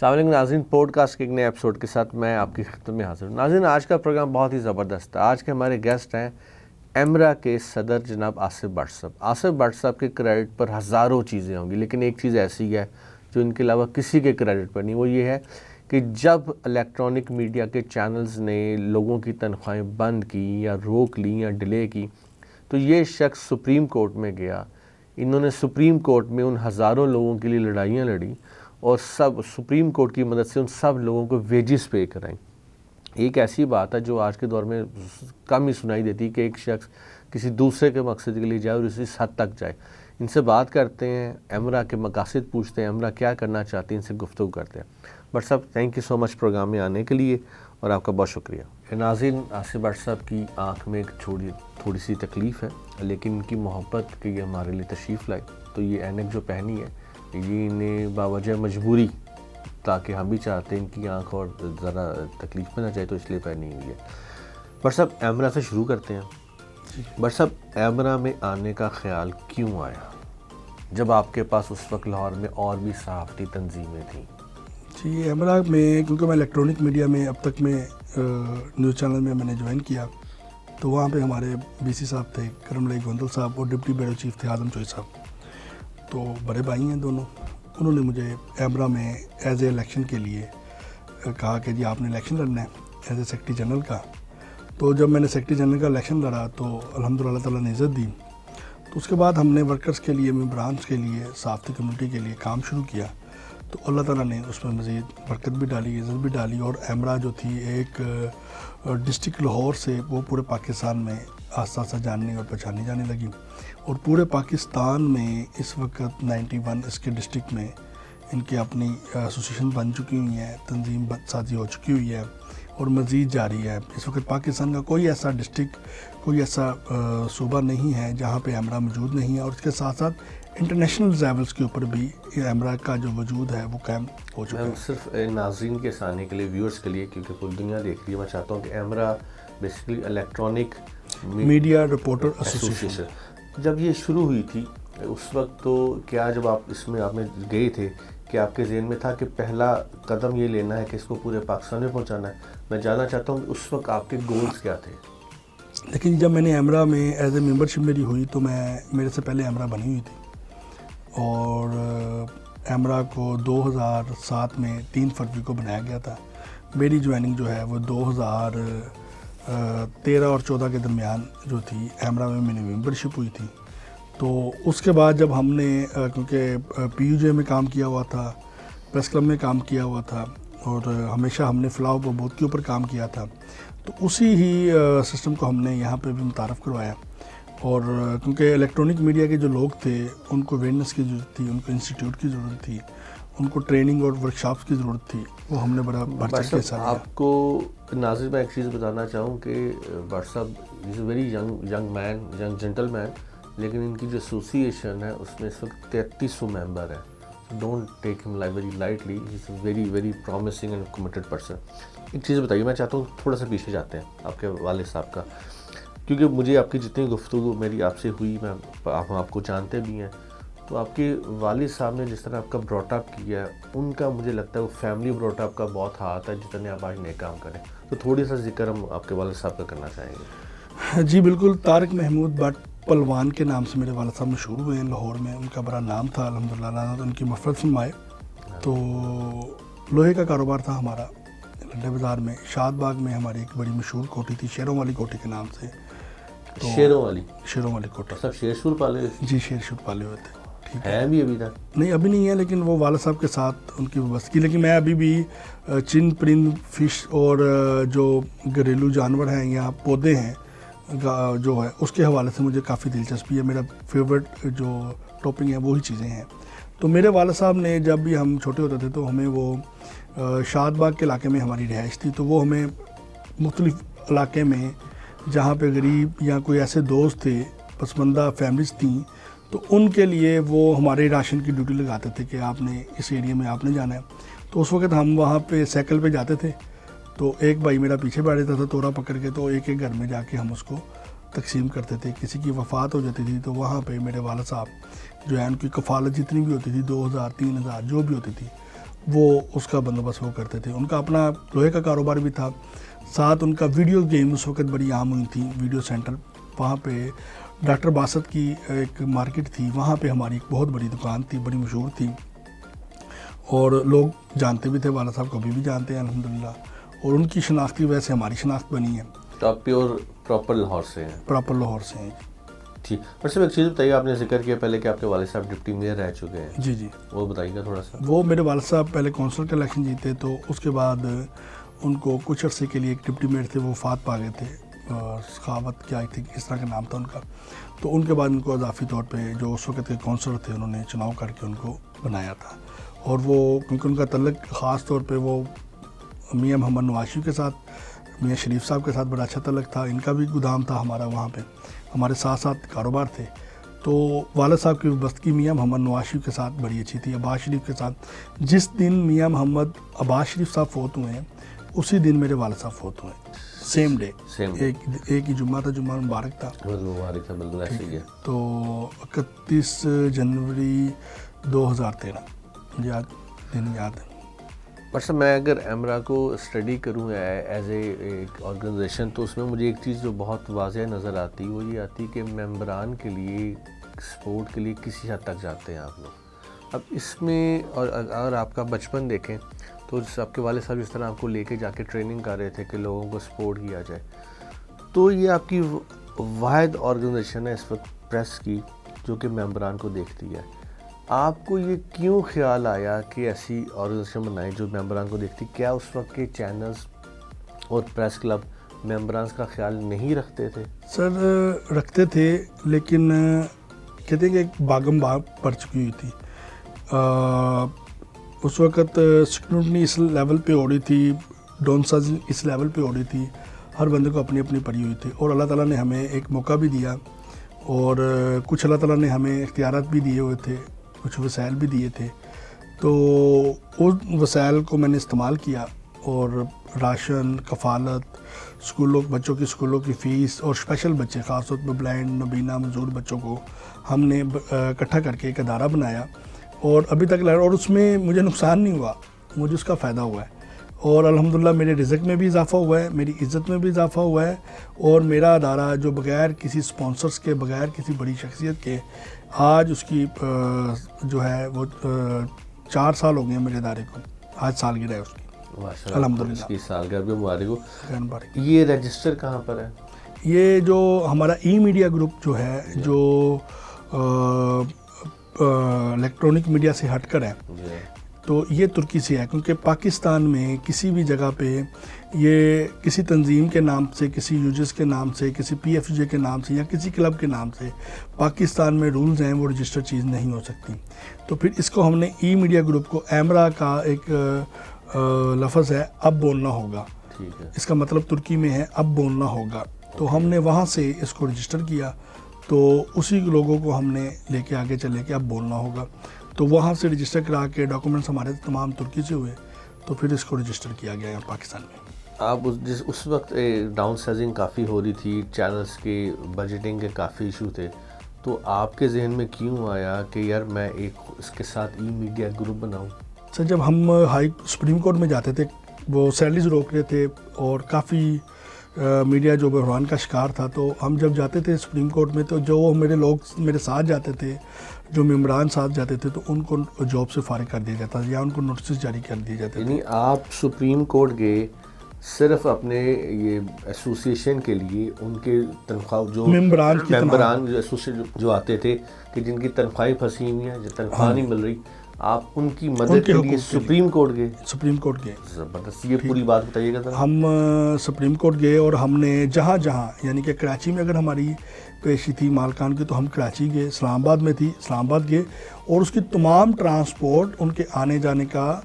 السلام علیکم ناظرین، پوڈ کاسٹ کے ایک نئے ایپیسوڈ کے ساتھ میں آپ کی خدمت میں حاضر ہوں۔ ناظرین، آج کا پروگرام بہت ہی زبردست ہے۔ آج کے ہمارے گیسٹ ہیں ایمرا کے صدر جناب آصف بٹ صاحب۔ آصف بٹ صاحب کے کریڈٹ پر ہزاروں چیزیں ہوں گی، لیکن ایک چیز ایسی ہے جو ان کے علاوہ کسی کے کریڈٹ پر نہیں، وہ یہ ہے کہ جب الیکٹرانک میڈیا کے چینلز نے لوگوں کی تنخواہیں بند کی یا روک لی یا ڈیلے کی، تو یہ شخص سپریم کورٹ میں گیا۔ انہوں نے سپریم کورٹ میں ان ہزاروں لوگوں کے لیے لڑائیاں لڑیں اور سب سپریم کورٹ کی مدد سے ان سب لوگوں کو ویجز پے کرائیں۔ ایک ایسی بات ہے جو آج کے دور میں کم ہی سنائی دیتی کہ ایک شخص کسی دوسرے کے مقصد کے لیے جائے اور اس حد تک جائے۔ ان سے بات کرتے ہیں، ایمرا کے مقاصد پوچھتے ہیں، ایمرا کیا کرنا چاہتی ہیں، ان سے گفتگو کرتے ہیں۔ بٹ صاحب، thank you so much programme میں آنے کے لیے اور آپ کا بہت شکریہ۔ ناظرین، آصف بٹ صاحب کی آنکھ میں ایک تھوڑی سی تکلیف ہے، لیکن ان کی محبت کہ یہ ہمارے لیے تشریف لائے، تو یہ اینک جو پہنی ہے یہ انہیں باوجہ مجبوری، تاکہ ہم بھی چاہتے ہیں ان کی آنکھ اور ذرا تکلیف میں نہ جائے، تو اس لیے پہنی ہوئی ہے۔ بٹ صاحب، ایمرا سے شروع کرتے ہیں۔ بٹ صاحب، ایمرا میں آنے کا خیال کیوں آیا جب آپ کے پاس اس وقت لاہور میں اور بھی صحافتی تنظیمیں تھیں؟ جی، ایمرا میں کیونکہ میں الیکٹرانک میڈیا میں اب تک میں نیوز چینل میں نے جوائن کیا، تو وہاں پہ ہمارے بی سی صاحب تھے، کرم لائی گوندل صاحب، اور ڈپٹی بیورو چیف تھے اعظم چوئی صاحب۔ تو بڑے بھائی ہیں دونوں، انہوں نے مجھے ایمرا میں ایز اے الیکشن کے لیے کہا کہ جی آپ نے الیکشن لڑنا ہے ایز اے سیکرٹری جنرل کا۔ تو جب میں نے سیکرٹری جنرل کا الیکشن لڑا تو الحمدللہ اللہ تعالیٰ نے عزت دی۔ تو اس کے بعد ہم نے ورکرز کے لیے، ممبرانس کے لیے، صحافتی کمیونٹی کے لیے کام شروع کیا، تو اللہ تعالیٰ نے اس میں مزید برکت بھی ڈالی، عزت بھی ڈالی، اور ایمرا جو تھی ایک ڈسٹرکٹ لاہور سے وہ پورے پاکستان میں آہستہ آہستہ جاننے اور پہچانی جانے لگی، اور پورے پاکستان میں اس وقت 91 اس کے ڈسٹرکٹ میں ان کی اپنی ایسوسیشن بن چکی ہوئی ہیں، تنظیم سازی ہو چکی ہوئی ہے اور مزید جاری ہے۔ اس وقت پاکستان کا کوئی ایسا ڈسٹرکٹ، کوئی ایسا صوبہ نہیں ہے جہاں پہ ایمرا موجود نہیں ہے، اور اس کے ساتھ ساتھ انٹرنیشنل لیولز کے اوپر بھی ایمرا کا جو وجود ہے وہ قائم ہو چکا ہے۔ صرف ناظرین کے سامنے کے لیے، ویورز کے لیے، کیونکہ پوری دنیا دیکھ رہی ہے، میں چاہتا ہوں کہ EMRA basically electronic media reporter association جب یہ شروع ہوئی تھی اس وقت، تو کیا جب آپ اس میں آپ نے گئے تھے کہ آپ کے ذہن میں تھا کہ پہلا قدم یہ لینا ہے کہ اس کو پورے پاکستان میں پہنچانا ہے؟ میں جاننا چاہتا ہوں کہ اس وقت آپ کے گولز کیا تھے؟ لیکن جب میں نے ایمرا میں ایز اے ممبرشپ میری ہوئی تو میرے سے پہلے ایمرا بنی ہوئی تھی، اور ایمرا کو 2007 میں 3 فروری کو بنایا گیا تھا۔ میری جوائننگ جو ہے وہ 2013 اور 14 کے درمیان جو تھی ایمرا میں نے ممبرشپ ہوئی تھی۔ تو اس کے بعد جب ہم نے کیونکہ پی یو جے میں کام کیا ہوا تھا، پریس کلب میں کام کیا ہوا تھا، اور ہمیشہ ہم نے فلاح و بہبود کے اوپر کام کیا تھا، تو اسی ہی سسٹم کو ہم نے یہاں پہ بھی متعارف کروایا۔ اور کیونکہ الیکٹرانک میڈیا کے جو لوگ تھے ان کو اویئرنیس کی ضرورت تھی، ان کو انسٹیٹیوٹ کی ضرورت تھی، ان کو ٹریننگ اور ورکشاپس کی ضرورت تھی، وہ ہم نے بڑا بڑھ چڑھ کے حصہ لیا۔ آپ کو ناظر میں ایک چیز بتانا چاہوں کہ بٹ صاحب is a very young man, young gentleman, لیکن ان کی جو ایسوسیشن ہے اس میں اس وقت 3300 ممبر ہیں۔ ڈونٹ ٹیک ہم very lightly, he is a very very promising and committed person. ایک چیز بتائیے، میں چاہتا ہوں تھوڑا سا پیچھے جاتے ہیں آپ کے والد صاحب کا، کیونکہ مجھے آپ کی جتنی گفتگو میری آپ سے ہوئی، میں آپ کو جانتے بھی ہیں، تو آپ کے والد صاحب نے جس طرح آپ کا براٹ اپ کیا ہے، ان کا مجھے لگتا ہے وہ فیملی براٹ اپ کا بہت ہاتھ ہے جتنے آپ آج نئے کام کریں، تو تھوڑی سا ذکر ہم آپ کے والد صاحب کا کرنا چاہیں گے۔ جی بالکل، طارق محمود بٹ پلوان کے نام سے میرے والد صاحب مشہور ہوئے ہیں لاہور میں، ان کا بڑا نام تھا، الحمدللہ اللہ ان کی مغفرت فرمائے۔ تو لوہے کا کاروبار تھا ہمارا لنڈے بازار میں، شاد باغ میں ہماری ایک بڑی مشہور کوٹھی تھی شیروں والی کوٹھی کے نام سے۔ شیروں والی کوٹھی، سب شیر شور پالے ہوئے؟ جی، شیر شور پالے ہوئے تھے۔ ٹھیک ہے بھی ابھی تک؟ نہیں، ابھی نہیں ہے، لیکن وہ والد صاحب کے ساتھ ان کی وابستگی کی، لیکن میں ابھی بھی چند پرند، فش اور جو گھریلو جانور ہیں یا پودے ہیں جو ہے اس کے حوالے سے مجھے کافی دلچسپی ہے۔ میرا فیورٹ جو ٹاپک ہے وہی چیزیں ہیں۔ تو میرے والد صاحب نے جب بھی ہم چھوٹے ہوتے تھے تو ہمیں وہ شاد باغ کے علاقے میں ہماری رہائش تھی، تو وہ ہمیں مختلف علاقے میں جہاں پہ غریب یا کوئی ایسے دوست تھے، پسماندہ فیملیز تھیں، تو ان کے لیے وہ ہمارے راشن کی ڈیوٹی لگاتے تھے کہ آپ نے اس ایریا میں آپ نے جانا ہے۔ تو اس وقت ہم وہاں پہ سائیکل پہ جاتے تھے، تو ایک بھائی میرا پیچھے بیٹھ جاتا تھا تورا پکڑ کے، تو ایک ایک گھر میں جا کے ہم اس کو تقسیم کرتے تھے۔ کسی کی وفات ہو جاتی تھی تو وہاں پہ میرے والد صاحب جو ہے ان کی کفالت جتنی بھی ہوتی تھی 2000 3000 جو بھی ہوتی تھی وہ اس کا بندوبست وہ کرتے تھے. ان کا اپنا لوہے کا کاروبار بھی تھا, ساتھ ان کا ویڈیو گیم اس وقت بڑی عام ہوئی تھی, ویڈیو سینٹر. وہاں پہ ڈاکٹر باسط کی ایک مارکیٹ تھی, وہاں پہ ہماری ایک بہت بڑی دکان تھی, بڑی مشہور تھی, اور لوگ جانتے بھی تھے, والد صاحب کو ابھی بھی جانتے ہیں الحمدللہ, اور ان کی شناخت کی وجہ سے ہماری شناخت بنی ہے. تو آپ پیور پراپر لاہور سے ہیں؟ پراپر لاہور سے ہیں. ٹھیک. اور صرف ایک چیز بتائیے, آپ نے ذکر کیا پہلے کہ آپ کے والد صاحب ڈپٹی میئر رہ چکے ہیں. جی جی, وہ بتائیے گا تھوڑا سا. وہ میرے والد صاحب پہلے کونسل کا الیکشن جیتے, تو اس کے بعد ان کو کچھ عرصے کے لیے ایک ڈپٹی میئر تھے, وہ وفات پا گئے تھے, سخاوت کیا تھی اس طرح کا نام تھا ان کا. تو ان کے بعد ان کو اضافی طور پہ جو اس وقت کے کونسلر تھے انہوں نے چناؤ کر کے ان کو بنایا تھا. اور وہ کیونکہ ان کا تعلق خاص طور پہ وہ میاں محمد نواز شریف کے ساتھ, میاں شریف صاحب کے ساتھ بڑا اچھا تعلق تھا. ان کا بھی گودام تھا ہمارا وہاں پہ, ہمارے ساتھ ساتھ کاروبار تھے. تو والد صاحب کی وابستگی میاں محمد نواز شریف کے ساتھ بڑی اچھی تھی, عباس شریف کے ساتھ. جس دن میاں محمد عباس شریف صاحب فوت ہوئے ہیں اسی دن میرے والد صاحب فوت ہوئے ہیں, سیم ڈے. ایک ہی جمعہ تھا, جمعہ مبارک تھا. مبارک تھا, بالکل ایسے ہی ہے. تو 31 جنوری 2013 مجھے دن یاد ہے. بٹ میں اگر ایمرا کو اسٹڈی کروں ایز اے ایک آرگنائزیشن, تو اس میں مجھے ایک چیز جو بہت واضح نظر آتی وہ یہ آتی کہ ممبران کے لیے سپورٹ کے لیے کسی حد تک جاتے ہیں آپ لوگ. اب اس میں اور اگر آپ کا بچپن دیکھیں تو آپ کے والد صاحب جس طرح آپ کو لے کے جا کے ٹریننگ کر رہے تھے کہ لوگوں کو سپورٹ کیا جائے, تو یہ آپ کی واحد آرگنائزیشن ہے اس وقت پریس کی جو کہ ممبران کو دیکھتی ہے. آپ کو یہ کیوں خیال آیا کہ ایسی آرگنائزیشن بنائیں جو ممبران کو دیکھتی؟ کیا اس وقت کے چینلز اور پریس کلب ممبرانز کا خیال نہیں رکھتے تھے؟ سر رکھتے تھے, لیکن کہتے ہیں کہ ایک باغم باغ پڑ چکی ہوئی تھی. اس وقت سیکورٹی اس لیول پہ ہو رہی تھی, ڈون سازی اس لیول پہ ہو رہی تھی, ہر بندے کو اپنی اپنی پڑی ہوئی تھی. اور اللہ تعالیٰ نے ہمیں ایک موقع بھی دیا, اور کچھ اللہ تعالیٰ نے ہمیں اختیارات بھی دیے ہوئے تھے, کچھ وسائل بھی دیے تھے. تو ان وسائل کو میں نے استعمال کیا, اور راشن, کفالت, اسکولوں بچوں کی اسکولوں کی فیس, اور اسپیشل بچے خاص طور پہ بلائنڈ, نابینا, معذور بچوں کو ہم نے اکٹھا کر کے ایک ادارہ بنایا, اور ابھی تک اور اس میں مجھے نقصان نہیں ہوا, مجھے اس کا فائدہ ہوا ہے. اور الحمدللہ میرے رزق میں بھی اضافہ ہوا ہے, میری عزت میں بھی اضافہ ہوا ہے. اور میرا ادارہ جو بغیر کسی سپانسرز کے, بغیر کسی بڑی شخصیت کے, آج اس کی جو ہے وہ 4 سال ہو گئے ہیں میرے ادارے کو, آج سالگرہ ہے اس کی الحمدللہ. اس کی سالگرہ بھی مبارک ہو. مبارک. یہ رجسٹر کہاں پر ہے؟ یہ جو ہمارا ای میڈیا گروپ جو ہے, جو الیکٹرانک میڈیا سے ہٹ کر ہے, تو یہ ترکی سے ہے. کیونکہ پاکستان میں کسی بھی جگہ پہ یہ کسی تنظیم کے نام سے, کسی یوجز کے نام سے, کسی پی ایف جے کے نام سے, یا کسی کلب کے نام سے پاکستان میں رولز ہیں, وہ رجسٹر چیز نہیں ہو سکتی. تو پھر اس کو ہم نے ای میڈیا گروپ کو, ایمرا کا ایک لفظ ہے اب بولنا ہوگا, اس کا مطلب ترکی میں ہے اب بولنا ہوگا. تو ہم نے وہاں سے اس کو رجسٹر کیا, تو اسی لوگوں کو ہم نے لے کے آگے چلے کہ اب بولنا ہوگا. تو وہاں سے رجسٹر کرا کے ڈاکومنٹس ہمارے تمام ترکی سے ہوئے, تو پھر اس کو رجسٹر کیا گیا پاکستان میں. آپ اس وقت ڈاؤن سائزنگ کافی ہو رہی تھی, چینلز کی بجٹنگ کے کافی ایشو تھے, تو آپ کے ذہن میں کیوں آیا کہ یار میں ایک اس کے ساتھ ای میڈیا گروپ بناؤں؟ سر جب ہم سپریم کورٹ میں جاتے تھے, وہ سیلریز روک رہے تھے, اور کافی میڈیا جو بحران کا شکار تھا, تو ہم جب جاتے تھے سپریم کورٹ میں, تو جو میرے لوگ میرے ساتھ جاتے تھے, جو ممبران ساتھ جاتے تھے, تو ان کو جاب سے فارغ کر دیا جاتا, یا ان کو نوٹسز جاری کر دیے جاتے. یعنی آپ سپریم کورٹ گئے صرف اپنے یہ ایسوسیشن کے لیے, ان کے تنخواہ جو ممبران جو آتے تھے کہ جن کی تنخواہیں پھنسی ہوئی ہیں, جو تنخواہ نہیں مل رہی, آپ ان کی مدد کے لیے سپریم کورٹ گئے؟ سپریم کورٹ گئے. زبردست, یہ پوری بات بتائیے گا. ہم سپریم کورٹ گئے, اور ہم نے جہاں جہاں, یعنی کہ کراچی میں اگر ہماری پیشی تھی مالکان کی, تو ہم کراچی گئے. اسلام آباد میں تھی, اسلام آباد گئے, اور اس کی تمام ٹرانسپورٹ, ان کے آنے جانے کا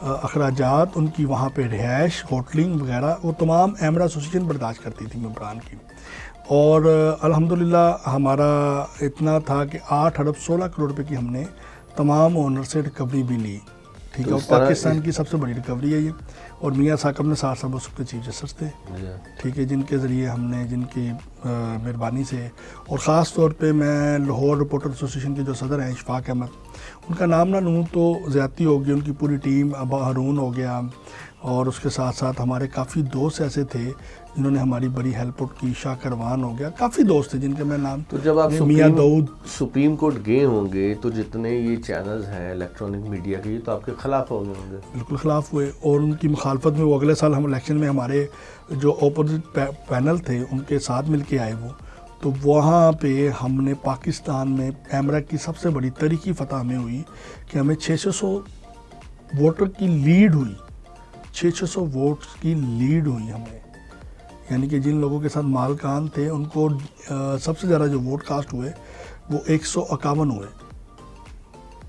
اخراجات, ان کی وہاں پہ رہائش, ہوٹلنگ وغیرہ, وہ تمام ایمرا ایسوسیشن برداشت کرتی تھی ممبران کی. اور الحمدللہ ہمارا اتنا تھا کہ 8 ارب 16 کروڑ روپے کی ہم نے تمام اونر سے ریکوری بھی لی. ٹھیک ہے, اور پاکستان کی سب سے بڑی ریکوری ہے یہ. اور میاں ثاقب نثار صاحب اس کے چیف جسٹس تھے، ٹھیک ہے، جن کے ذریعے ہم نے، جن کی مہربانی سے، اور خاص طور پہ میں لاہور رپورٹر ایسوسیشن کے جو صدر ہیں اشفاق احمد، ان کا نام نہ لوں تو زیادتی ہوگی، ان کی پوری ٹیم، ابا ہارون ہو گیا، اور اس کے ساتھ ساتھ ہمارے کافی دوست ایسے تھے جنہوں نے ہماری بڑی ہیلپ آؤٹ کی، شاہ کروان ہو گیا، کافی دوست تھے جن کے میں نام، تو جب آپ میاں داؤد، سپریم کورٹ گئے ہوں گے تو جتنے یہ چینلز ہیں الیکٹرانک میڈیا کے، یہ تو آپ کے خلاف ہو گئے ہوں گے؟ بالکل خلاف ہوئے، اور ان کی مخالفت میں وہ اگلے سال ہم الیکشن میں ہمارے جو اپوزٹ پینل تھے ان کے ساتھ مل کے آئے وہ، تو وہاں پہ ہم نے پاکستان میں ایمرا کی سب سے بڑی تاریخی فتح ہمیں ہوئی کہ ہمیں 600 ووٹر کی لیڈ ہوئی، 600 ووٹس کی لیڈ ہوئی ہمیں، یعنی کہ جن لوگوں کے ساتھ مالکان تھے ان کو سب سے زیادہ جو ووٹ کاسٹ ہوئے وہ 151 ہوئے۔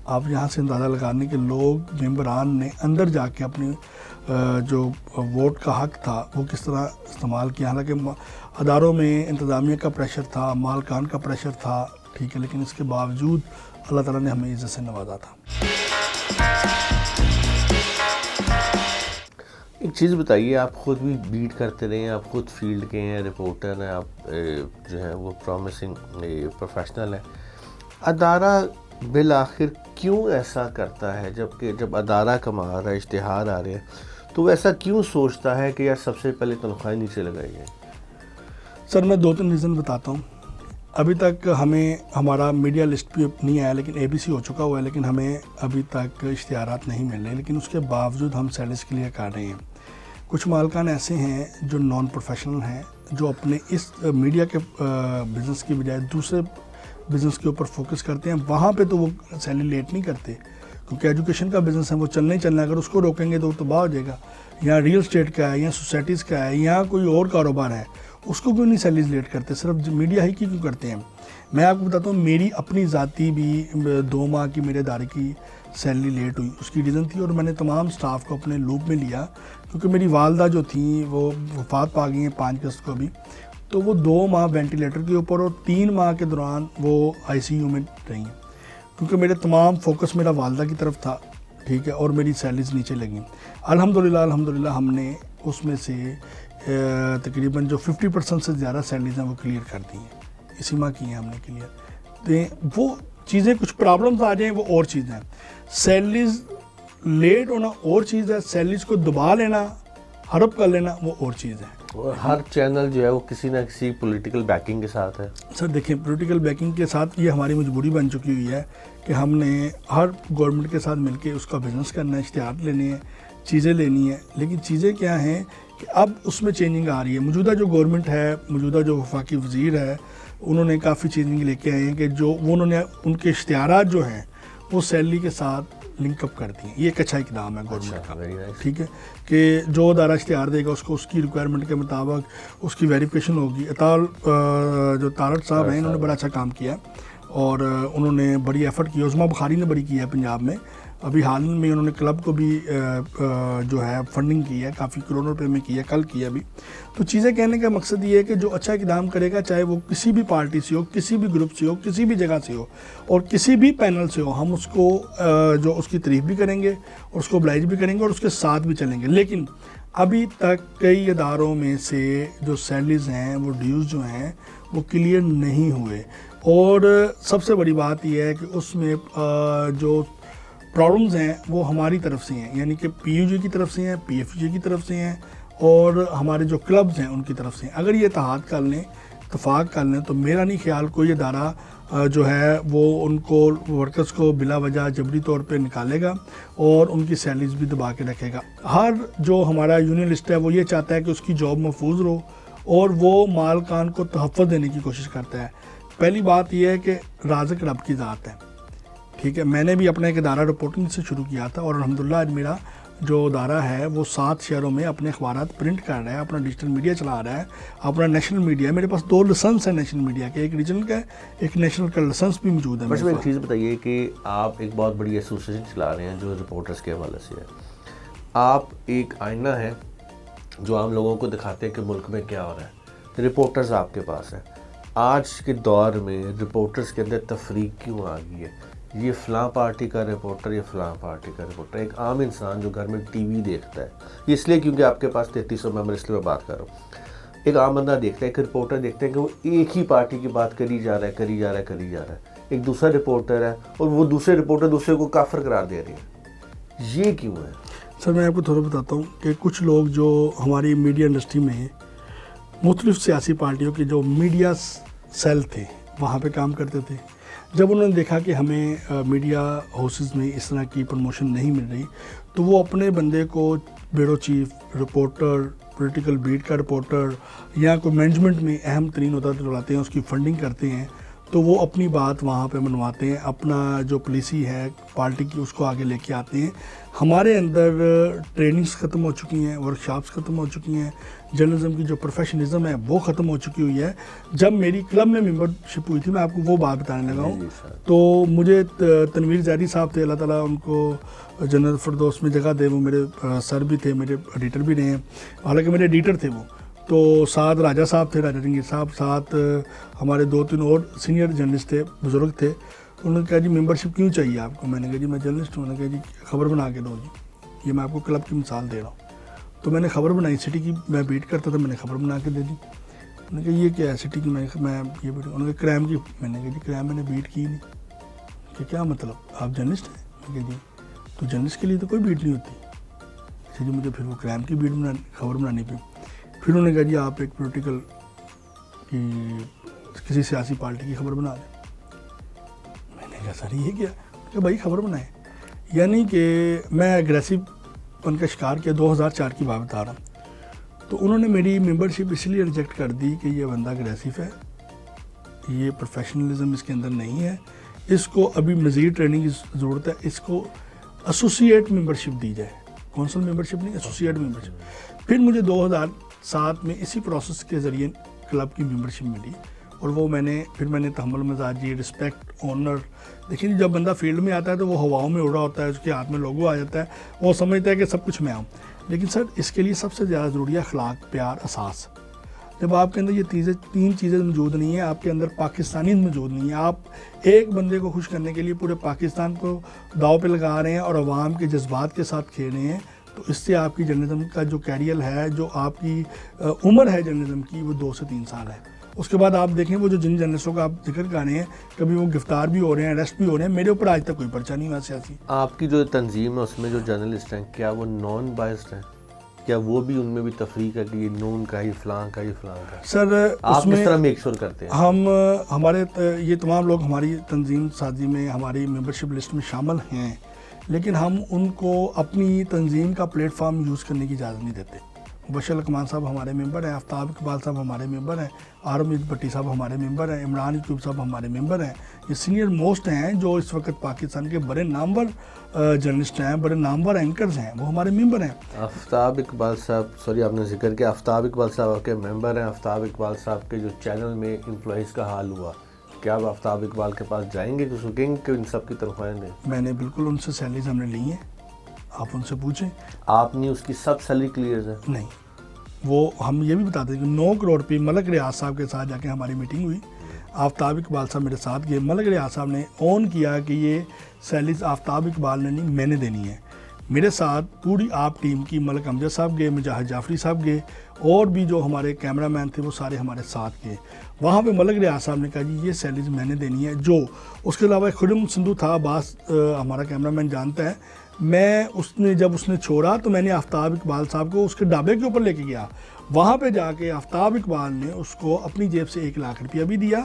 آپ یہاں سے اندازہ لگانے کے لوگ ممبران نے اندر جا کے اپنی جو ووٹ کا حق تھا وہ کس طرح استعمال کیا، حالانکہ اداروں میں انتظامیہ کا پریشر تھا، مالکان کا پریشر تھا، ٹھیک ہے، لیکن اس کے باوجود اللہ تعالیٰ نے ہمیں عزت سے نوازا تھا۔ ایک چیز بتائیے، آپ خود بھی بیٹ کرتے رہے ہیں، آپ خود فیلڈ کے ہیں، رپورٹر ہیں، آپ جو ہیں وہ پرومسنگ پروفیشنل ہیں، ادارہ بالآخر کیوں ایسا کرتا ہے؟ جب ادارہ کما رہا ہے، اشتہار آ رہے ہیں، تو وہ ایسا کیوں سوچتا ہے کہ یار سب سے پہلے تنخواہیں نیچے لگائی جائیں؟ سر میں 2-3 ریزن بتاتا ہوں۔ ابھی تک ہمیں ہمارا میڈیا لسٹ بھی نہیں آیا، لیکن ABC ہو چکا ہوا ہے، لیکن ہمیں ابھی تک اشتہارات نہیں مل رہے، لیکن اس کے باوجود ہم سیلز کلیئر کر رہے ہیں۔ کچھ مالکان ایسے ہیں جو نان پروفیشنل ہیں، جو اپنے اس میڈیا کے بزنس کی بجائے دوسرے بزنس کے اوپر فوکس کرتے ہیں، وہاں پہ تو وہ سیلری لیٹ نہیں کرتے، کیونکہ ایجوکیشن کا بزنس ہے، وہ چلنا ہی چلنا ہے، اگر اس کو روکیں گے تو وہ تباہ ہو جائے گا۔ یا ریل اسٹیٹ کا ہے، یا سوسائٹیز کا ہے، یا کوئی اور کاروبار ہے، اس کو کیوں نہیں سیلریز لیٹ کرتے، صرف میڈیا ہی کی کیوں کرتے ہیں؟ میں آپ کو بتاتا ہوں، میری اپنی ذاتی بھی 2 ماہ کی میرے ادارے کی سیلری لیٹ ہوئی، اس کی ریزن تھی، اور میں نے تمام سٹاف کو اپنے لوپ میں لیا، کیونکہ میری والدہ جو تھیں وہ وفات پا گئی ہیں 5 اگست کو بھی، تو وہ 2 ماہ وینٹیلیٹر کے اوپر، اور 3 ماہ کے دوران وہ ICU میں رہی ہیں، کیونکہ میرے تمام فوکس میرا والدہ کی طرف تھا، ٹھیک ہے، اور میری سیلریز نیچے لگیں۔ الحمدللہ ہم نے اس میں سے تقریباً جو 50% سے زیادہ سیلریز ہیں وہ کلیئر کر دی ہیں، اسی ماہ کی ہیں ہم نے کلیئر۔ وہ چیزیں، کچھ پرابلمز آ جائیں وہ اور چیزیں ہیں، سیلریز لیٹ ہونا اور چیز ہے، سیلریز کو دبا لینا، ہڑپ کر لینا وہ اور چیز ہے۔ ہر چینل جو ہے وہ کسی نہ کسی پولیٹیکل بیکنگ کے ساتھ ہے۔ سر دیکھیں، پولیٹیکل بیکنگ کے ساتھ یہ ہماری مجبوری بن چکی ہوئی ہے کہ ہم نے ہر گورنمنٹ کے ساتھ مل کے اس کا بزنس کرنا ہے، اشتہار لینے ہیں، چیزیں لینی ہیں، لیکن چیزیں کیا ہیں کہ اب اس میں چینجنگ آ رہی ہے۔ موجودہ جو گورنمنٹ ہے، موجودہ جو وفاقی وزیر ہے، انہوں نے کافی چینجنگ لے کے آئے ہیں کہ جو انہوں نے ان کے اشتہارات جو ہیں وہ سیلری کے ساتھ لنک اپ کر دی ہیں۔ یہ ایک اچھا اقدام ہے گورنمنٹ کا، ٹھیک ہے، کہ جو ادارہ اشتہار دے گا اس کو اس کی ریکوائرمنٹ کے مطابق اس کی ویریفیکیشن ہوگی۔ جو تارٹ صاحب ہیں، انہوں نے بڑا اچھا کام کیا، اور انہوں نے بڑی ایفرٹ کی، عظمیٰ بخاری نے بڑی کی ہے پنجاب میں، ابھی حال میں انہوں نے کلب کو بھی جو ہے فنڈنگ کی ہے، کافی کروڑوں روپے میں کی ہے، کل کی ہے ابھی۔ تو چیزیں کہنے کا مقصد یہ ہے کہ جو اچھا اقدام کرے گا، چاہے وہ کسی بھی پارٹی سے ہو، کسی بھی گروپ سے ہو، کسی بھی جگہ سے ہو، اور کسی بھی پینل سے ہو، ہم اس کو جو اس کی تعریف بھی کریں گے اور اس کو oblige بھی کریں گے اور اس کے ساتھ بھی چلیں گے۔ لیکن ابھی تک کئی اداروں میں سے جو سیلریز ہیں، وہ ڈیوز جو ہیں وہ کلیئر نہیں ہوئے، اور سب سے بڑی بات یہ ہے کہ اس میں جو پرابلمز ہیں وہ ہماری طرف سے ہیں، یعنی کہ PUG کی طرف سے ہیں، PFG کی طرف سے ہیں، اور ہمارے جو کلبز ہیں ان کی طرف سے ہیں۔ اگر یہ اتحاد کر لیں، اتفاق کر لیں، تو میرا نہیں خیال کوئی ادارہ جو ہے وہ ان کو ورکرز کو بلا وجہ جبری طور پہ نکالے گا اور ان کی سیلریز بھی دبا کے رکھے گا۔ ہر جو ہمارا یونینسٹ ہے وہ یہ چاہتا ہے کہ اس کی جاب محفوظ رہو، اور وہ مالکان کو تحفظ دینے کی کوشش کرتا ہے۔ پہلی بات یہ ہے کہ رازق رب کی ذات ہے، ٹھیک ہے۔ میں نے بھی اپنا ایک ادارہ رپورٹنگ سے شروع کیا تھا، اور الحمدللہ آج میرا جو ادارہ ہے وہ 7 شہروں میں اپنے اخبارات پرنٹ کر رہا ہے، اپنا ڈیجیٹل میڈیا چلا رہا ہے، اپنا نیشنل میڈیا ہے۔ میرے پاس 2 لائسنس ہیں نیشنل میڈیا کے، ایک ریجنل کا ہے، ایک نیشنل کا لائسنس بھی موجود ہے۔ بس میں ایک چیز بتائیے کہ آپ ایک بہت بڑی ایسوسیشن چلا رہے ہیں جو رپورٹرز کے حوالے سے ہے، آپ ایک آئینہ ہے جو عام لوگوں کو دکھاتے ہیں کہ ملک میں کیا ہو رہا ہے، رپورٹرز آپ کے پاس ہیں۔ آج کے دور میں رپورٹرز کے اندر تفریق کیوں آ گئی ہے؟ یہ فلاں پارٹی کا رپورٹر، یہ فلاں پارٹی کا رپورٹر. ایک عام انسان جو گھر میں ٹی وی دیکھتا ہے، اس لیے کیونکہ آپ کے پاس 3300 ممبر، اس لیے میں بات کر رہا ہوں. ایک عام بندہ دیکھتا ہے، ایک رپورٹر دیکھتا ہے کہ وہ ایک ہی پارٹی کی بات کری جا رہا ہے. ایک دوسرا رپورٹر ہے اور وہ دوسرے رپورٹر دوسرے کو کافر قرار دے رہے ہیں. یہ کیوں ہے؟ سر میں آپ کو تھوڑا بتاتا ہوں کہ کچھ لوگ جو ہماری میڈیا انڈسٹری میں مختلف سیاسی پارٹیوں کے جو میڈیا سیل تھے وہاں پہ کام کرتے تھے، جب انہوں نے دیکھا کہ ہمیں میڈیا ہاؤسز میں اس طرح کی پروموشن نہیں مل رہی تو وہ اپنے بندے کو bureau chief, reporter, political beat کا رپورٹر یا کوئی مینجمنٹ میں اہم ترین عہدہ دلاتے ہیں، اس کی فنڈنگ کرتے ہیں، تو وہ اپنی بات وہاں پہ منواتے ہیں، اپنا جو پالیسی ہے پارٹی کی اس کو آگے لے کے آتے ہیں. ہمارے اندر ٹریننگز ختم ہو چکی ہیں، ورکشاپس ختم ہو چکی ہیں، جرنلزم کی جو پروفیشنزم ہے وہ ختم ہو چکی ہوئی ہے. جب میری کلب میں ممبرشپ ہوئی تھی، میں آپ کو وہ بات بتانے لگا ہوں، تو مجھے تنویر زیدی صاحب تھے، اللہ تعالیٰ ان کو جنت فردوس میں جگہ دے، وہ میرے سر بھی تھے، میرے ایڈیٹر بھی رہے ہیں، حالانکہ میرے ایڈیٹر تھے وہ. تو ساتھ راجہ صاحب تھے، راجہ جنگیر صاحب، ساتھ ہمارے 2-3 اور سینئر جرنلسٹ تھے، بزرگ تھے. انہوں نے کہا جی ممبرشپ کیوں چاہیے آپ کو؟ میں نے کہا جی میں جرنلسٹ ہوں. انہوں نے کہا جی خبر بنا کے دو. جی یہ میں آپ کو کلب کی مثال دے رہا ہوں. تو میں نے خبر بنائی، سٹی کی میں بیٹ کرتا تھا، میں نے خبر بنا کے دے دی. انہوں نے کہا یہ کیا ہے سٹی کی؟ میں یہ بیٹ. انہوں نے کہا کرائم کی. میں نے کہا جی کرائم میں نے بیٹ کی نہیں. کہ کیا مطلب، آپ جرنلسٹ ہیں؟ میں نے کہا جی تو جرنلسٹ کے لیے تو کوئی بیٹ نہیں ہوتی. اچھا جی مجھے پھر وہ کرائم کی بیٹ خبر بنانی پڑی. پھر انہوں نے کہا جی آپ ایک پولیٹیکل کی کسی سیاسی پارٹی کی خبر بنا دیں. میں نے کہا سر یہ کیا؟ کہ بھائی خبر بنائیں. یعنی کہ میں ایگریسو ان کا شکار کیا. 2004 کی بات بتا رہا ہوں. تو انہوں نے میری ممبرشپ اس لیے ریجیکٹ کر دی کہ یہ بندہ اگریسو ہے، یہ پروفیشنلزم اس کے اندر نہیں ہے، اس کو ابھی مزید ٹریننگ کی ضرورت ہے، اس کو ایسوسیٹ ممبرشپ دی جائے، کونسل ممبرشپ نہیں، ایسوسیٹ ممبرشپ. پھر مجھے 2007 میں اسی پروسیس کے ذریعے کلب کی ممبرشپ ملی، اور وہ میں نے تحمل مزاجی، رسپیکٹ، آنر. دیکھیں جب بندہ فیلڈ میں آتا ہے تو وہ ہواؤں میں اڑ رہا ہوتا ہے، اس کے ہاتھ میں لوگو آ جاتا ہے، وہ سمجھتا ہے کہ سب کچھ میں ہوں. لیکن سر اس کے لیے سب سے زیادہ ضروری ہے اخلاق، پیار، احساس. جب آپ کے اندر یہ 3 چیزیں موجود نہیں ہیں، آپ کے اندر پاکستانیت موجود نہیں ہے، آپ ایک بندے کو خوش کرنے کے لیے پورے پاکستان کو داؤ پہ لگا رہے ہیں اور عوام کے جذبات کے ساتھ کھیل رہے ہیں، تو اس سے آپ کی جرنلزم کا جو کیریئر ہے، جو آپ کی عمر ہے جرنلزم کی، وہ 2 سے 3 سال ہے. اس کے بعد آپ دیکھیں وہ جو جن جرنلسٹوں کا آپ ذکر کر رہے ہیں، کبھی وہ گرفتار بھی ہو رہے ہیں، اریسٹ بھی ہو رہے ہیں، میرے اوپر آج تک کوئی پرچہ نہیں ہوا سیاسی. آپ کی جو تنظیم ہے اس میں جو جرنلسٹ ہیں، کیا وہ نان بائسڈ ہیں؟ کیا وہ بھی ان میں بھی تفریق ہے کہ یہ نون کا ہی فلاں کا ہی فلاں کا؟ سر آپ کس طرح میک شور کرتے ہیں؟ ہمارے یہ تمام لوگ ہماری تنظیم سازی میں، ہماری ممبرشپ لسٹ میں شامل ہیں، لیکن ہم ان کو اپنی تنظیم کا پلیٹ فارم یوز کرنے کی اجازت نہیں دیتے. مبشر لقمان صاحب ہمارے ممبر ہیں، آفتاب اقبال صاحب ہمارے ممبر ہیں، عارف بھٹی صاحب ہمارے ممبر ہیں، عمران یعقوب صاحب ہمارے ممبر ہیں. یہ سینئر موسٹ ہیں جو اس وقت پاکستان کے بڑے نامور جرنلسٹ ہیں، بڑے نامور اینکرز ہیں، وہ ہمارے ممبر ہیں. آفتاب اقبال صاحب، آپ نے ذکر کیا، آفتاب اقبال صاحب کے ممبر ہیں. آفتاب اقبال صاحب کے جو چینل میں امپلائیز کا حال ہوا، کیا آپ آفتاب اقبال کے پاس جائیں گے کہ کہیں کہ ان سب کی طرفیں دیں؟ میں نے بالکل ان سے سیلریز ہم نے لی ہیں، آپ ان سے پوچھیں. آپ نے اس کی سب سیلری کلیئر ہے؟ نہیں، وہ ہم یہ بھی بتاتے ہیں کہ 9 کروڑ روپے ملک ریاض صاحب کے ساتھ جا کے ہماری میٹنگ ہوئی. آفتاب اقبال صاحب میرے ساتھ گئے. ملک ریاض صاحب نے اون کیا کہ یہ سیلریز آفتاب اقبال نے نہیں، میں نے دینی ہے. میرے ساتھ پوری آپ ٹیم کی، ملک امجد صاحب گئے، مجاہد جعفری صاحب گئے، اور بھی جو ہمارے کیمرہ مین تھے وہ سارے ہمارے ساتھ گئے. وہاں پہ ملک ریاض صاحب نے کہا جی یہ سیلریز میں نے دینی ہے. جو اس کے علاوہ خرم سندھو تھا، عباس ہمارا کیمرہ مین جانتا ہے، جب اس نے چھوڑا تو میں نے آفتاب اقبال صاحب کو اس کے ڈھابے کے اوپر لے کے گیا. وہاں پہ جا کے آفتاب اقبال نے اس کو اپنی جیب سے 1 لاکھ روپیہ بھی دیا،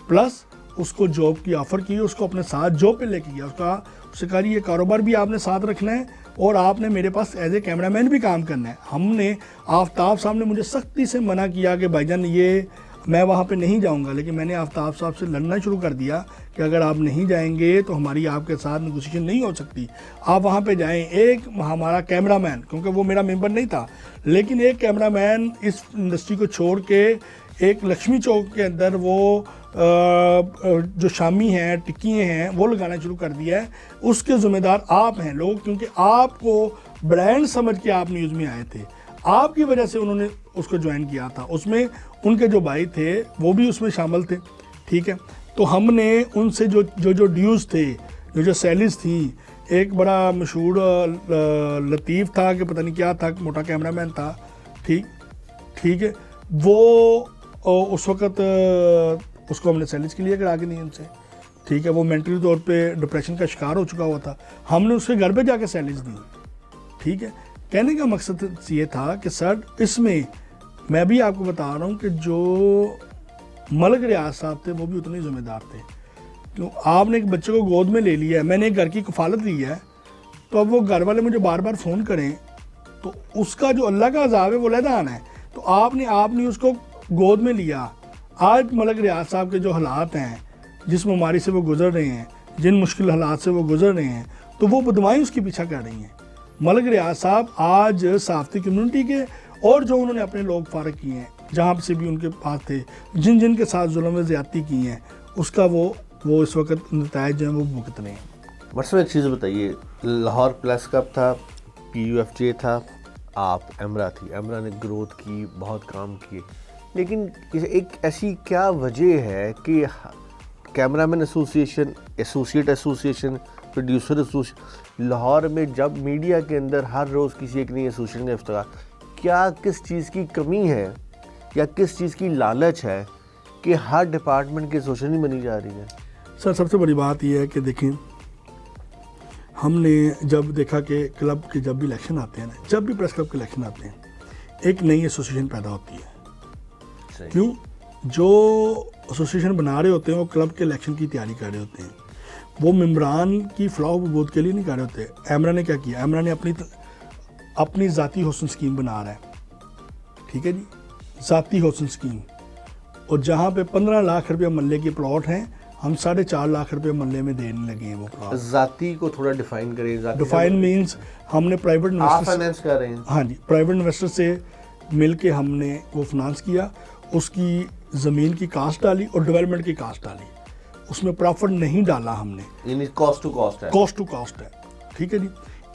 پلس اس کو جاب کی آفر کی، اس کو اپنے ساتھ جاب پہ لے کے گیا. اس سے کہا یہ کاروبار بھی آپ نے ساتھ رکھنا ہے اور آپ نے میرے پاس ایز اے کیمرہ مین بھی کام کرنا ہے. ہم نے آفتاب صاحب نے مجھے سختی سے منع کیا کہ بھائی جان یہ میں وہاں پہ نہیں جاؤں گا، لیکن میں نے آفتاب صاحب سے لڑنا شروع کر دیا کہ اگر آپ نہیں جائیں گے تو ہماری آپ کے ساتھ نیگوسیشن نہیں ہو سکتی، آپ وہاں پہ جائیں. ایک ہمارا کیمرہ مین، کیونکہ وہ میرا ممبر نہیں تھا، لیکن ایک کیمرہ مین اس انڈسٹری کو چھوڑ کے ایک لکشمی چوک کے اندر وہ جو شامی ہیں، ٹکیے ہیں، وہ لگانا شروع کر دیا ہے. اس کے ذمہ دار آپ ہیں لوگ، کیونکہ آپ کو برانڈ سمجھ کے آپ نیوز میں آئے تھے، آپ کی وجہ سے انہوں نے اس کو جوائن کیا تھا. اس میں ان کے جو بھائی تھے وہ بھی اس میں شامل تھے، ٹھیک ہے. تو ہم نے ان سے جو ڈیوز تھے، یہ جو سیلیز تھیں، ایک بڑا مشہور لطیف تھا کہ پتہ نہیں کیا تھا، موٹا کیمرہ مین تھا، ٹھیک ہے، وہ اس وقت اس کو ہم نے سیلیز کے لیے کرا کے نہیں ان سے، ٹھیک ہے، وہ مینٹلی طور پہ ڈپریشن کا شکار ہو چکا ہوا تھا، ہم نے اس کے گھر پہ جا کے سیلیز دی، ٹھیک ہے۔ کہنے کا مقصد یہ تھا کہ سر اس میں بھی آپ کو بتا رہا ہوں کہ جو ملک ریاض صاحب تھے وہ بھی اتنے ذمہ دار تھے، کیوں آپ نے ایک بچے کو گود میں لے لیا ہے، میں نے ایک گھر کی کفالت لی ہے، تو اب وہ گھر والے مجھے بار بار فون کریں تو اس کا جو اللہ کا عذاب ہے وہ علیحدہ آنا ہے، تو آپ نے اس کو گود میں لیا۔ آج ملک ریاض صاحب کے جو حالات ہیں، جس بیماری سے وہ گزر رہے ہیں، جن مشکل حالات سے وہ گزر رہے ہیں، تو وہ بدمائیں اس کی پیچھا کر رہی ہیں۔ ملک ریاض صاحب آج صحافتی کمیونٹی کے اور جو انہوں نے اپنے لوگ فارغ کیے ہیں، جہاں سے بھی ان کے پاس تھے، جن کے ساتھ ظلم و زیادتی کی ہیں، اس کا وہ اس وقت نتائج جو ہیں وہ بھگت رہے ہیں۔ مرسم ایک چیز بتائیے، لاہور پریس کلب تھا، PUFJ تھا، آپ ایمرا تھی، ایمرا نے گروتھ کی، بہت کام کیے، لیکن ایک ایسی کیا وجہ ہے کہ cameraman association, associate association, producer association, Lahore میں جب میڈیا کے اندر ہر روز کسی ایک نئی ایسوسیشن کا افتتاح، کیا کس چیز کی کمی ہے یا کس چیز کی لالچ ہے کہ ہر ڈپارٹمنٹ کی ایسوسیشن ہی بنی جا رہی ہے؟ سر سب سے بڑی بات یہ ہے کہ دیکھیں، ہم نے جب دیکھا کہ کلب کے جب بھی الیکشن آتے ہیں نا، جب بھی پریس کلب کے الیکشن آتے ہیں، ایک نئی ایسوسیشن پیدا ہوتی ہے۔ کیوں؟ جو ایسوسیشن بنا رہے ہوتے ہیں وہ کلب کے الیکشن کی تیاری کر رہے ہوتے ہیں، وہ ممبران کی فلاح و بہبود کے لیے نہیں کر رہے ہوتے۔ ایمرا نے کیا کیا؟ ایمرا نے اپنی ذاتی حسن اسکیم بنا رہا ہے، ٹھیک ہے جی، ذاتی حسن اسکیم، اور جہاں پہ 15 لاکھ روپیہ ملے کے پلاٹ ہیں، ہم 4.5 لاکھ روپے ملے میں دینے لگے ہیں وہ پلاٹ۔ ذاتی کو تھوڑا ڈیفائن کریں۔ ڈیفائن مینز ہم نے پرائیویٹ فائنانس کر رہے ہیں، ہاں جی، پرائیویٹ انویسٹر سے مل کے ہم نے وہ فنانس کیا، اس کی زمین کی کاسٹ ڈالی اور ڈیولپمنٹ کی کاسٹ ڈالی، اس میں پرافٹ نہیں ڈالا ہم نے، یعنی کاسٹ ٹو کاسٹ ہے، کاسٹ ٹو کاسٹ ہے، ٹھیک ہے جی۔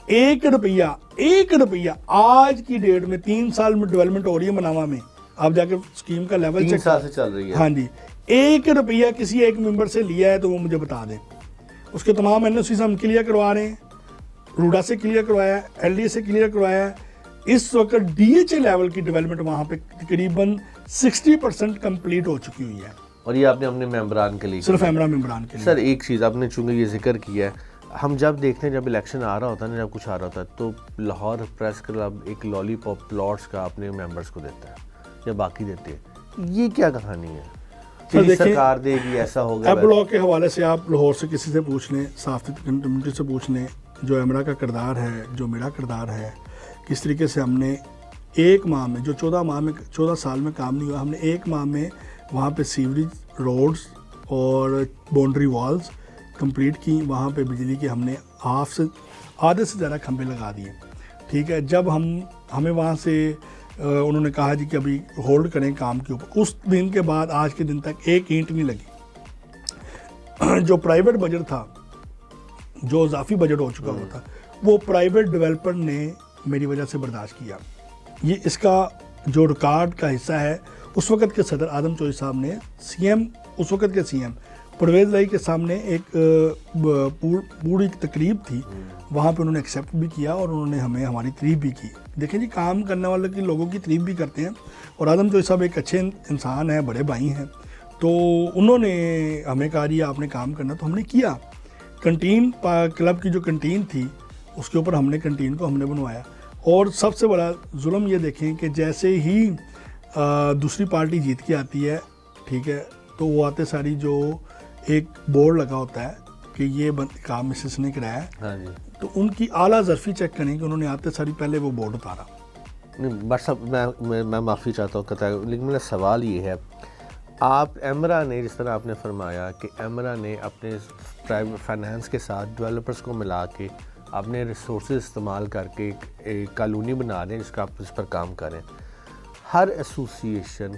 1 روپیہ آج کی ڈیٹ میں 3 سال میں ڈیولپمنٹ ہو رہی ہے مناوا میں، آپ جا کے اسکیم کا لیول 3 سال سے چل رہی ہے، ہاں جی، 1 روپیہ کسی ایک ممبر سے لیا ہے تو وہ مجھے بتا دیں، اس کے تمام NOCs ہم کلیئر کروا رہے ہیں، روڈا سے کلیئر کروایا ہے، LDA سے کلیئر کروایا ہے، اس وقت DHA لیول کی ڈیولپمنٹ وہاں پہ تقریباً 60% کمپلیٹ ہو چکی ہوئی ہے، اور یہ آپ نے اپنے ممبران کے لیے، صرف ایمرا ممبران کے لیے۔ سر ایک چیز آپ نے چونکہ یہ ذکر کیا ہے، ہم جب دیکھتے ہیں جب الیکشن آ رہا ہوتا ہے نا، جب کچھ آ رہا ہوتا ہے تو لاہور پریس کلب ایک لالی پاپ پلاٹس کا اپنے ممبرس کو دیتا ہے یا باقی دیتے ہیں، یہ کیا کہانی ہے؟ سرکار دے گی، ایسا ہوگا؟ ایپ لاء کے حوالے سے آپ لاہور سے کسی سے پوچھ لیں، صحافتی کمیونٹی سے پوچھ لیں، جو ایمرا کا کردار ہے، جو میرا کردار ہے، کس طریقے سے ہم نے 1 ماہ میں، جو 14 سال میں کام نہیں ہوا، ہم نے 1 ماہ میں وہاں پہ سیوریج، روڈز اور باؤنڈری والز کمپلیٹ کی، وہاں پہ بجلی کے ہم نے آدھے سے زیادہ کھمبے لگا دیے، ٹھیک ہے۔ جب ہمیں وہاں سے انہوں نے کہا جی کہ ابھی ہولڈ کریں کام کے اوپر، اس دن کے بعد آج کے دن تک 1 اینٹ نہیں لگی۔ جو پرائیویٹ بجٹ تھا، جو اضافی بجٹ ہو چکا ہوا تھا، وہ پرائیویٹ ڈیولپر نے میری وجہ سے برداشت کیا۔ یہ اس کا جو ریکارڈ کا حصہ ہے، اس وقت کے صدر آدم چوہدری صاحب نے اس وقت کے CM پرویز لائی کے سامنے ایک پوری تقریب تھی، وہاں پہ انہوں نے ایکسیپٹ بھی کیا اور انہوں نے ہماری تعریف بھی کی۔ دیکھیں جی، کام کرنے والے کی لوگوں کی تعریف بھی کرتے ہیں، اور آدم چوہدری صاحب ایک اچھے انسان ہیں، بڑے بھائی ہیں، تو انہوں نے ہمیں کہا جی آپ نے کام کرنا، تو ہم نے کیا۔ کنٹین کلب کی جو کنٹین تھی، اس کے اوپر ہم نے کنٹین کو ہم نے بنوایا، اور سب سے بڑا ظلم یہ دیکھیں کہ جیسے ہی دوسری پارٹی جیت کے آتی ہے، ٹھیک ہے، تو وہ آتے ساری جو ایک بورڈ لگا ہوتا ہے کہ یہ کام مسز نے کرایا ہے، تو ان کی اعلیٰ ظرفی چیک کریں کہ انہوں نے آتے ساری پہلے وہ بورڈ اتارا۔ بٹ صاحب میں معافی چاہتا ہوں، لیکن میرا سوال یہ ہے، آپ ایمرا نے جس طرح آپ نے فرمایا کہ ایمرا نے اپنے پرائیویٹ فائنانس کے ساتھ ڈیولپرز کو ملا کے اپنے ریسورسز استعمال کر کے ایک کالونی بنا دیں جس کا آپ اس پر کام کریں، ہر ایسوسیشن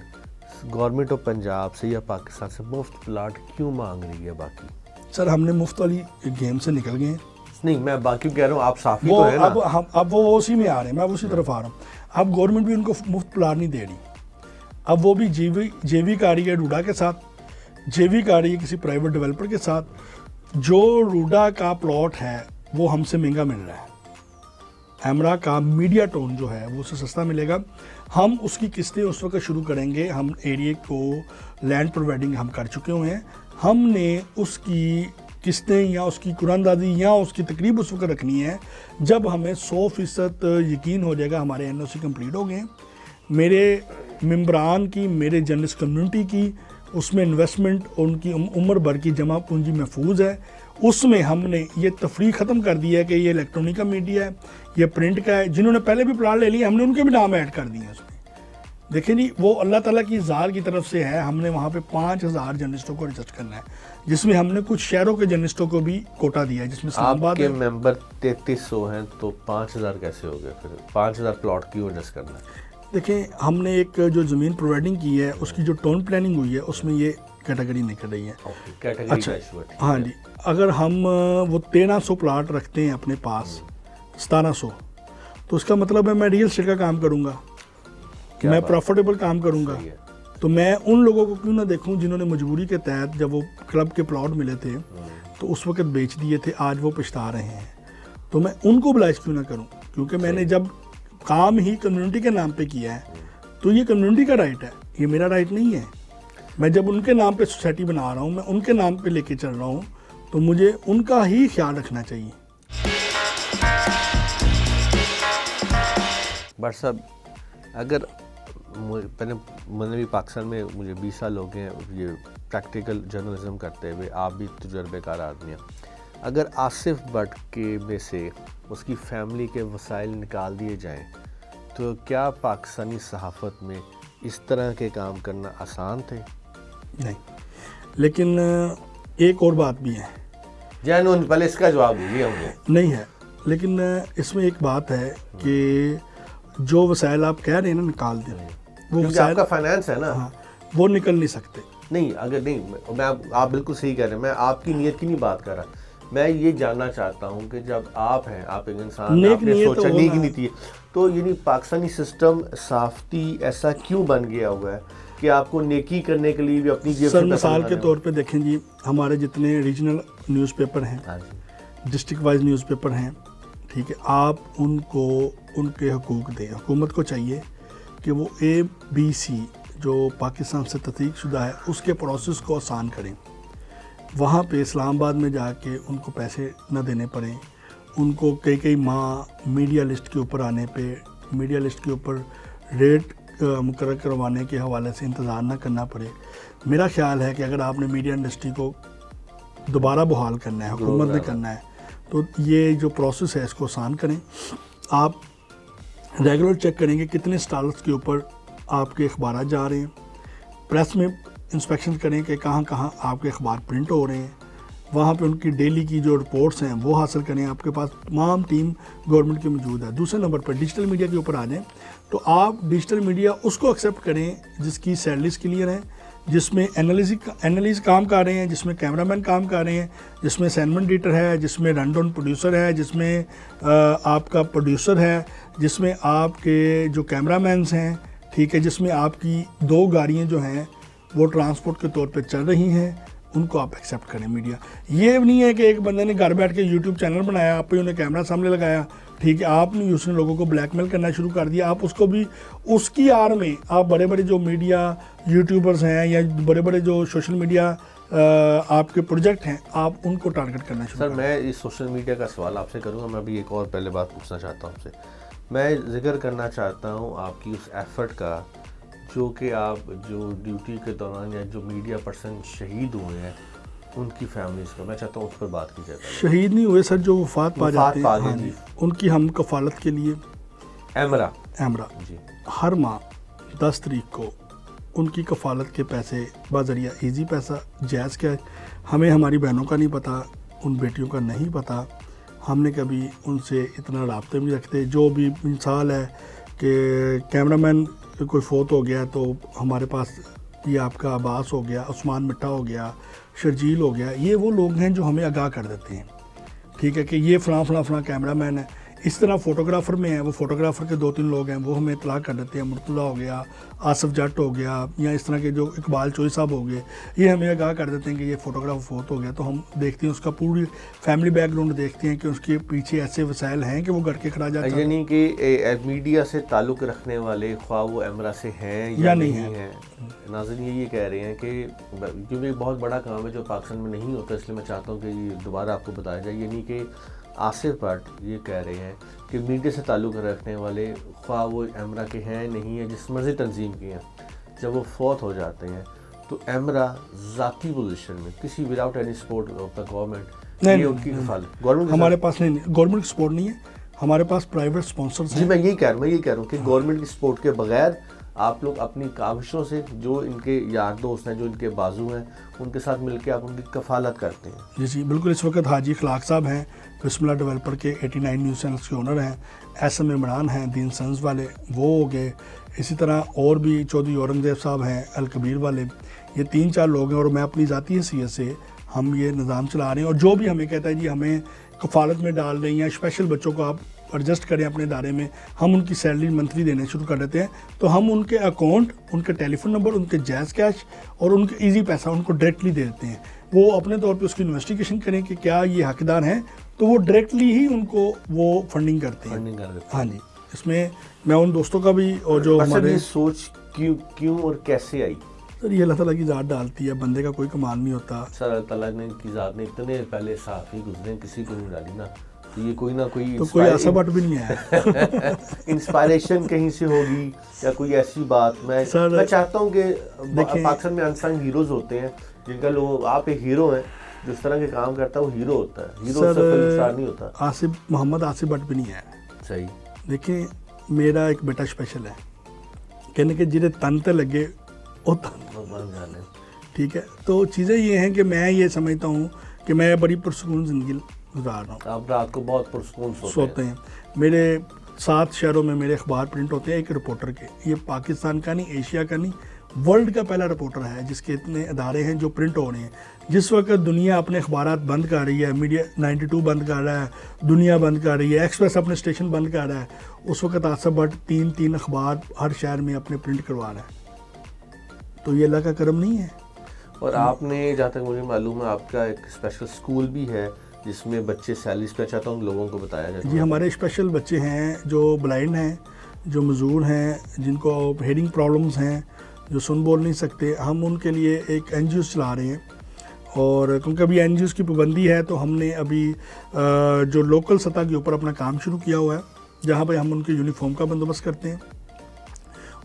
گورنمنٹ آف پنجاب سے یا پاکستان سے مفت پلاٹ کیوں مانگ رہی ہے؟ باقی سر ہم نے مفت والی گیم سے نکل گئے ہیں، نہیں میں باقی کہہ رہا ہوں، آپ صافی تو ہے نا، اب وہ اسی میں آ رہے ہیں، میں اسی طرف آ رہا ہوں۔ اب گورنمنٹ بھی ان کو مفت پلاٹ نہیں دے رہی، اب وہ بھی جے وی کر رہی ہے ڈوڈا کے ساتھ، جے وی کر رہی ہے کسی پرائیویٹ ڈیولپر کے ساتھ، جو روڈا کا پلاٹ ہے وہ ہم سے مہنگا مل رہا ہے، ایمرا کا میڈیا ٹون جو ہے وہ اس سے سستا ملے گا. ہم اس کی قسطیں اس وقت شروع کریں گے، ہم ایریے کو لینڈ پرووائڈنگ ہم کر چکے ہوئے ہیں. ہم نے اس کی قسطیں یا اس کی قرآن دادی یا اس کی تقریب اس وقت رکھنی ہے جب ہمیں 100% یقین ہو جائے گا ہمارے NOC کمپلیٹ ہو گئے ہیں. میرے ممبران کی، میرے جرنلسٹ کمیونٹی کی اس میں انویسٹمنٹ، ان کی عمر بھر کی جمع پونجی محفوظ ہے. اس میں ہم نے یہ تفریق ختم کر دی ہے کہ یہ الیکٹرانک کا میڈیا ہے، یہ پرنٹ کا ہے. جنہوں نے پہلے بھی پلاٹ لے لیے ہم نے ان کے بھی نام ایڈ کر دیے ہیں اس میں. دیکھیں جی، وہ اللہ تعالیٰ کی ذات کی طرف سے ہے. ہم نے وہاں پہ 5000 جرنلسٹوں کو ریسرچ کرنا ہے، جس میں ہم نے کچھ شہروں کے جرنلسٹوں کو بھی کوٹا دیا ہے، جس میں اسلام آباد آپ کے ممبر 3300 ہیں تو 5000 کیسے ہو گئے؟ پھر 5000 پلاٹ کیوں ایڈجسٹ کرنا ہے؟ دیکھیں، ہم نے ایک جو زمین پرووائڈنگ کی ہے اس کی جو ٹون پلاننگ ہوئی ہے اس میں یہ کیٹیگری نکل رہی ہے. اچھا، ہاں جی، اگر ہم وہ 1300 پلاٹ رکھتے ہیں اپنے پاس، 1700، تو اس کا مطلب ہے میں ریئل اسٹیٹ کا کام کروں گا، میں پروفیٹیبل کام کروں گا. تو میں ان لوگوں کو کیوں نہ دیکھوں جنہوں نے مجبوری کے تحت جب وہ کلب کے پلاٹ ملے تھے تو اس وقت بیچ دیے تھے، آج وہ پچھتا رہے ہیں. تو میں ان کو بلائش کیوں نہ کروں؟ کیونکہ میں نے جب کام ہی کمیونٹی کے نام پہ کیا ہے تو یہ کمیونٹی کا رائٹ ہے، یہ میرا رائٹ نہیں ہے. میں جب ان کے نام پہ سوسائٹی بنا رہا ہوں، میں ان کے نام پہ لے کے چل رہا ہوں، تو مجھے ان کا ہی خیال رکھنا چاہیے. بٹ صاحب، اگر میں نے بھی پاکستان میں مجھے 20 سال ہو گئے ہیں یہ پریکٹیکل جرنلزم کرتے ہوئے، آپ بھی تجربے کار آدمی ہیں. اگر آصف بٹ کے میں سے اس کی فیملی کے وسائل نکال دیے جائیں تو کیا پاکستانی صحافت میں اس طرح کے کام کرنا آسان تھے؟ نہیں، لیکن ایک اور بات بھی ہے. جانون پہلے اس کا جواب دیجیے. ہم نے نہیں ہے، لیکن اس میں ایک بات ہے کہ جو وسائل آپ کہہ رہے ہیں نا نکال دیں، وہ وسائل آپ کا فائنانس ہے نا، ہاں، وہ نکل نہیں سکتے. نہیں، اگر نہیں، میں آپ بالکل صحیح کہہ رہے ہیں. میں آپ کی نیت کی نہیں بات کر رہا. میں یہ جاننا چاہتا ہوں کہ جب آپ ہیں، آپ ایک انسان، آپ نے سوچا نیک نہیں تھی، تو یعنی پاکستانی سسٹم صحافتی ایسا کیوں بن گیا ہوا ہے کہ آپ کو نیکی کرنے کے لیے بھی اپنی جیب سے؟ مثال کے طور پہ دیکھیں جی، ہمارے جتنے ریجنل نیوز پیپر ہیں، ڈسٹرکٹ وائز نیوز پیپر ہیں، ٹھیک ہے، آپ ان کو ان کے حقوق دیں. حکومت کو چاہیے کہ وہ ABC جو پاکستان سے تحقیق شدہ ہے اس کے پروسیس کو آسان کریں. وہاں پہ اسلام آباد میں جا کے ان کو پیسے نہ دینے پڑیں، ان کو کئی ماہ میڈیا لسٹ کے اوپر آنے پہ، میڈیا لسٹ کے اوپر ریٹ مقرر کروانے کے حوالے سے انتظار نہ کرنا پڑے. میرا خیال ہے کہ اگر آپ نے میڈیا انڈسٹری کو دوبارہ بحال کرنا ہے، حکومت نے کرنا ہے، تو یہ جو پروسیس ہے اس کو آسان کریں. آپ ریگولر چیک کریں گے کتنے سٹالز کے اوپر آپ کے اخبارات جا رہے ہیں. پریس میں انسپیکشن کریں کہ کہاں کہاں آپ کے اخبار پرنٹ ہو رہے ہیں. وہاں پہ ان کی ڈیلی کی جو رپورٹس ہیں وہ حاصل کریں. آپ کے پاس تمام ٹیم گورنمنٹ کی موجود ہے. دوسرے نمبر پر ڈیجیٹل میڈیا کے اوپر آ جائیں تو آپ ڈیجیٹل میڈیا اس کو ایکسیپٹ کریں جس کی سیلریز کلیئر ہیں، جس میں اینالیز کام کر رہے ہیں، جس میں کیمرہ مین کام کر رہے ہیں، جس میں اسائنمنٹ ایڈیٹر ہے، جس میں رن ڈاؤن پروڈیوسر ہے، جس میں آپ کا پروڈیوسر ہے، جس میں آپ کے جو کیمرہ مینز ہیں، ٹھیک ہے، جس میں آپ کی 2 گاڑیاں جو ہیں وہ ٹرانسپورٹ کے طور پہ چل رہی ہیں. ان کو آپ ایکسیپٹ کریں. میڈیا یہ نہیں ہے کہ ایک بندے نے گھر بیٹھ کے یوٹیوب چینل بنایا، آپ نے انہیں کیمرہ سامنے لگایا، ٹھیک ہے، آپ نے اس نے لوگوں کو بلیک میل کرنا شروع کر دیا. آپ اس کو بھی اس کی آڑ میں آپ بڑے بڑے جو میڈیا یوٹیوبرز ہیں یا بڑے بڑے جو سوشل میڈیا آپ کے پروجیکٹ ہیں، آپ ان کو ٹارگٹ کرنا شروع سر، میں اس سوشل میڈیا کا سوال آپ سے کروں گا. میں ابھی ایک اور پہلے بات پوچھنا چاہتا ہوں آپ سے. میں ذکر کرنا چاہتا ہوں آپ کی اس ایفرٹ کا جو کہ آپ جو ڈیوٹی کے دوران یا جو میڈیا پرسن شہید ہوئے ہیں ان کی فیملیز کو، میں چاہتا ہوں اس پر بات کی جائے. شہید نہیں ہوئے سر، جو وفات پا جاتے ہیں ان کی ہم کفالت کے لیے ایمرا جی ہر ماہ 10 تاریخ کو ان کی کفالت کے پیسے بذریعہ ایزی پیسہ جائز کیا ہے. ہمیں ہماری بہنوں کا نہیں پتہ، ان بیٹیوں کا نہیں پتہ، ہم نے کبھی ان سے اتنا رابطے بھی رکھتے. جو بھی مثال ہے کہ کیمرہ مین کوئی فوت ہو گیا تو ہمارے پاس یہ آپ کا عباس ہو گیا، عثمان مٹھا ہو گیا، شرجیل ہو گیا، یہ وہ لوگ ہیں جو ہمیں آگاہ کر دیتے ہیں، ٹھیک ہے، کہ یہ فلاں کیمرہ مین ہے. اس طرح فوٹوگرافر میں ہے، وہ فوٹوگرافر کے 2-3 لوگ ہیں، وہ ہمیں اطلاع کر دیتے ہیں، مرتضیٰ ہو گیا، آصف جٹ ہو گیا، یا اس طرح کے جو اقبال چوئی صاحب ہو گئے، یہ ہمیں آگاہ کر دیتے ہیں کہ یہ فوٹوگرافر فوت ہو گیا، تو ہم دیکھتے ہیں اس کا پوری فیملی بیک گراؤنڈ دیکھتے ہیں کہ اس کے پیچھے ایسے وسائل ہیں کہ وہ گھر کے اخراجات ہیں یعنی کہ میڈیا سے تعلق رکھنے والے خواہ وہ ایمرا سے ہیں یا نہیں ہیں. ناظرین یہ کہہ رہے ہیں کہ کیونکہ بہت بڑا کام ہے جو پاکستان میں نہیں ہوتا، اس لیے میں چاہتا ہوں کہ یہ دوبارہ آپ کو بتایا جائے. یعنی کہ آصف بٹ یہ کہہ رہے ہیں کہ میڈیا سے تعلق رکھنے والے خواہ وہ ایمرا کے ہیں نہیں ہیں، جس مرضی تنظیم کے ہیں، جب وہ فوت ہو جاتے ہیں تو ایمرا ذاتی پوزیشن میں کسی without any support of the government یہ ان کی کفالت گورنمنٹ ہمارے پاس نہیں، گورنمنٹ کی سپورٹ نہیں ہے، ہمارے پاس پرائیویٹ سپانسرز ہیں. جی میں یہی کہہ رہا ہوں کہ گورنمنٹ کی سپورٹ کے بغیر آپ لوگ اپنی کاوشوں سے جو ان کے یار دوست ہیں، جو ان کے بازو ہیں، ان کے ساتھ مل کے آپ ان کی کفالت کرتے ہیں. جی بالکل. اس وقت حاجی اخلاق صاحب ہیں، بسم اللہ ڈیولپر کے 89 نیوز چینلز کے اونر ہیں. ایس ایم عمران ہیں دین سنز والے، وہ ہو گئے. اسی طرح اور بھی چودھری اورنگزیب صاحب ہیں الکبیر والے. یہ 3-4 لوگ ہیں، اور میں اپنی ذاتی حیثیت سے ہم یہ نظام چلا رہے ہیں. اور جو بھی ہمیں کہتا ہے جی ہمیں کفالت میں ڈال دیں یا اسپیشل بچوں کو آپ ایڈجسٹ کریں اپنے ادارے میں، ہم ان کی سیلری منتھلی دینے شروع کر دیتے ہیں، تو ہم ان کے اکاؤنٹ، ان کے ٹیلی فون نمبر، ان کے جائز کیش اور ان کے ایزی پیسہ ان کو ڈائریکٹلی دے دیتے ہیں. وہ اپنے طور پہ اس کی انویسٹیگیشن کریں کہ کیا یہ حقدار ہیں، تو وہ ڈائریکٹلی ہی ان کو وہ فنڈنگ کرتے ہیں. ہاں جی. اس میں میں ان دوستوں کا بھی، اور جو ہمارے سوچ کیوں اور کیسے آئی؟ سر یہ اللہ تعالیٰ کی ذات ڈالتی ہے، بندے کا کوئی کمال نہیں ہوتا. سر اللہ تعالیٰ نے کی ذات نے اتنے پہلے صحافی گزرے، کسی کو نہیں ڈالی نا، تو یہ کوئی نہ کوئی تو کوئی ایسا بٹ بھی نہیں ہے. انسپائریشن کہیں سے ہوگی یا کوئی ایسی بات. میں چاہتا ہوں کہ پاکستان میں انسنگ ہیروز ہوتے ہیں جن کا لوگ، آپ ایک ہیرو ہیں جو اس طرح کے کام کرتا ہے، وہ ہیرو ہوتا ہے، ہیرو صرف فلم اسٹار نہیں ہوتا. محمد آصف بٹ بھی نہیں ہے. صحیح. دیکھیں میرا ایک بیٹا اسپیشل ہے، کہنے کہ جنہیں تن تے لگے وہ تن جانے. ٹھیک ہے. تو چیزیں یہ ہیں کہ میں یہ سمجھتا ہوں کہ میں بڑی پرسکون زندگی گزار رہا ہوں. آپ رات کو بہت پرسکون سوتے ہیں. میرے 7 شہروں میں میرے اخبار پرنٹ ہوتے ہیں ایک رپورٹر کے. یہ پاکستان کا نہیں، ایشیا کا نہیں، ورلڈ کا پہلا رپورٹر ہے جس کے اتنے ادارے ہیں جو پرنٹ ہو رہے ہیں. جس وقت دنیا اپنے اخبارات بند کر رہی ہے، میڈیا 92 بند کر رہا ہے، دنیا بند کر رہی ہے، ایکسپریس اپنے اسٹیشن بند کر رہا ہے، اس وقت آصف بٹ 3 اخبار ہر شہر میں اپنے پرنٹ کروا رہا ہے. تو یہ اللہ کا کرم نہیں ہے. اور آپ نے جہاں تک مجھے معلوم ہے آپ کا ایک اسپیشل اسکول بھی ہے جس میں بچے سیلریز پہ، چاہتا ہوں لوگوں کو بتایا جائے. جی ہمارے اسپیشل بچے ہیں جو بلائنڈ ہیں، جو معذور ہیں، جن کو ہیئرنگ پرابلمز ہیں، جو سن بول نہیں سکتے. ہم ان کے لیے ایک این جی اوز چلا رہے ہیں، اور کیونکہ ابھی این جی اوز کی پابندی ہے تو ہم نے ابھی جو لوکل سطح کے اوپر اپنا کام شروع کیا ہوا ہے، جہاں پہ ہم ان کے یونیفارم کا بندوبست کرتے ہیں،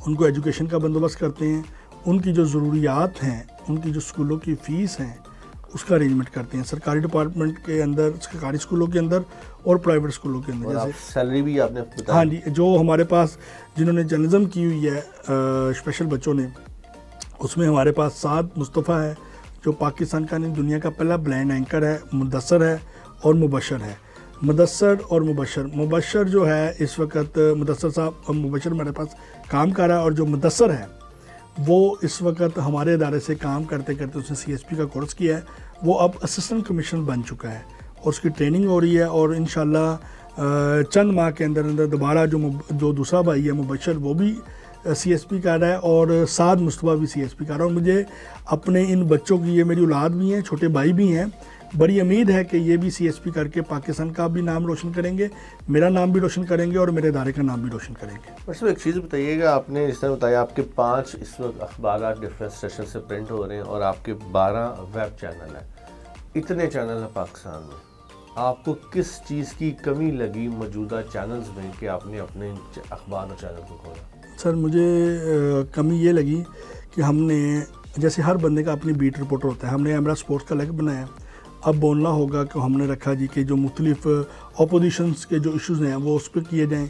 ان کو ایجوکیشن کا بندوبست کرتے ہیں، ان کی جو ضروریات ہیں، ان کی جو اسکولوں کی فیس ہیں اس کا ارینجمنٹ کرتے ہیں، سرکاری ڈپارٹمنٹ کے اندر، سرکاری اسکولوں کے اندر اور پرائیویٹ اسکولوں کے اندر. جیسے سیلری بھی آپ نے بتایا. ہاں جی. جو ہمارے پاس جنہوں نے جرنلزم کی ہوئی ہے اسپیشل بچوں نے، اس میں ہمارے پاس سعد مصطفیٰ ہے جو پاکستان کا نہیں دنیا کا پہلا بلائنڈ اینکر ہے. مدثر ہے اور مبشر ہے. مدثر اور مبشر جو ہے اس وقت مدثر صاحب، مبشر ہمارے پاس کام کر رہا ہے، اور جو مدثر ہے وہ اس وقت ہمارے ادارے سے کام کرتے کرتے اس نے سی ایس پی کا کورس کیا ہے. وہ اب اسسٹنٹ کمشنر بن چکا ہے اور اس کی ٹریننگ ہو رہی ہے، اور انشاءاللہ چند ماہ کے اندر دوبارہ جو دوسرا بھائی ہے مبشر، وہ بھی سی ایس پی کر رہا ہے، اور سعد مصطفیٰ بھی سی ایس پی کر رہا ہے. اور مجھے اپنے ان بچوں کی، یہ میری اولاد بھی ہیں، چھوٹے بھائی بھی ہیں، بڑی امید ہے کہ یہ بھی سی ایس پی کر کے پاکستان کا بھی نام روشن کریں گے، میرا نام بھی روشن کریں گے، اور میرے ادارے کا نام بھی روشن کریں گے. بس ایک چیز بتائیے گا، آپ نے جس طرح بتایا آپ کے 5 اس وقت اخبارات ڈفرینٹ اسٹیشن سے پرنٹ ہو رہے ہیں، اور آپ کے 12 ویب چینل ہیں. اتنے چینل ہیں پاکستان میں، آپ کو کس چیز کی کمی لگی موجودہ چینلز میں کہ آپ نے اپنے اخبار اور چینل کو کھولا؟ سر مجھے کمی یہ لگی کہ ہم نے، جیسے ہر بندے کا اپنی بیٹ رپورٹر ہوتا ہے، ہم نے ایمرا سپورٹس کا الگ بنایا. اب بولنا ہوگا کہ ہم نے رکھا جی کہ جو مختلف اپوزیشنس کے جو ایشوز ہیں وہ اس پہ کیے جائیں.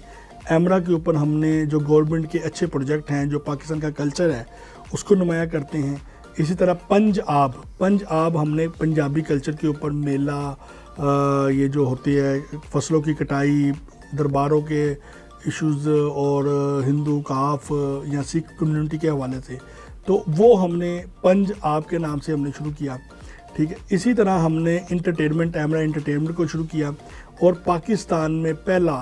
ایمرا کے اوپر ہم نے جو گورنمنٹ کے اچھے پروجیکٹ ہیں، جو پاکستان کا کلچر ہے، اس کو نمایاں کرتے ہیں. اسی طرح پنج آب ہم نے پنجابی کلچر کے اوپر میلہ، یہ جو ہوتی ہے فصلوں کی کٹائی، درباروں کے ایشوز، اور ہندو کاف یا سکھ کمیونٹی کے حوالے سے، تو وہ ہم نے پنج آب کے نام سے ہم نے شروع کیا. ٹھیک ہے. اسی طرح ہم نے انٹرٹینمنٹ، ایمرا انٹرٹینمنٹ کو شروع کیا، اور پاکستان میں پہلا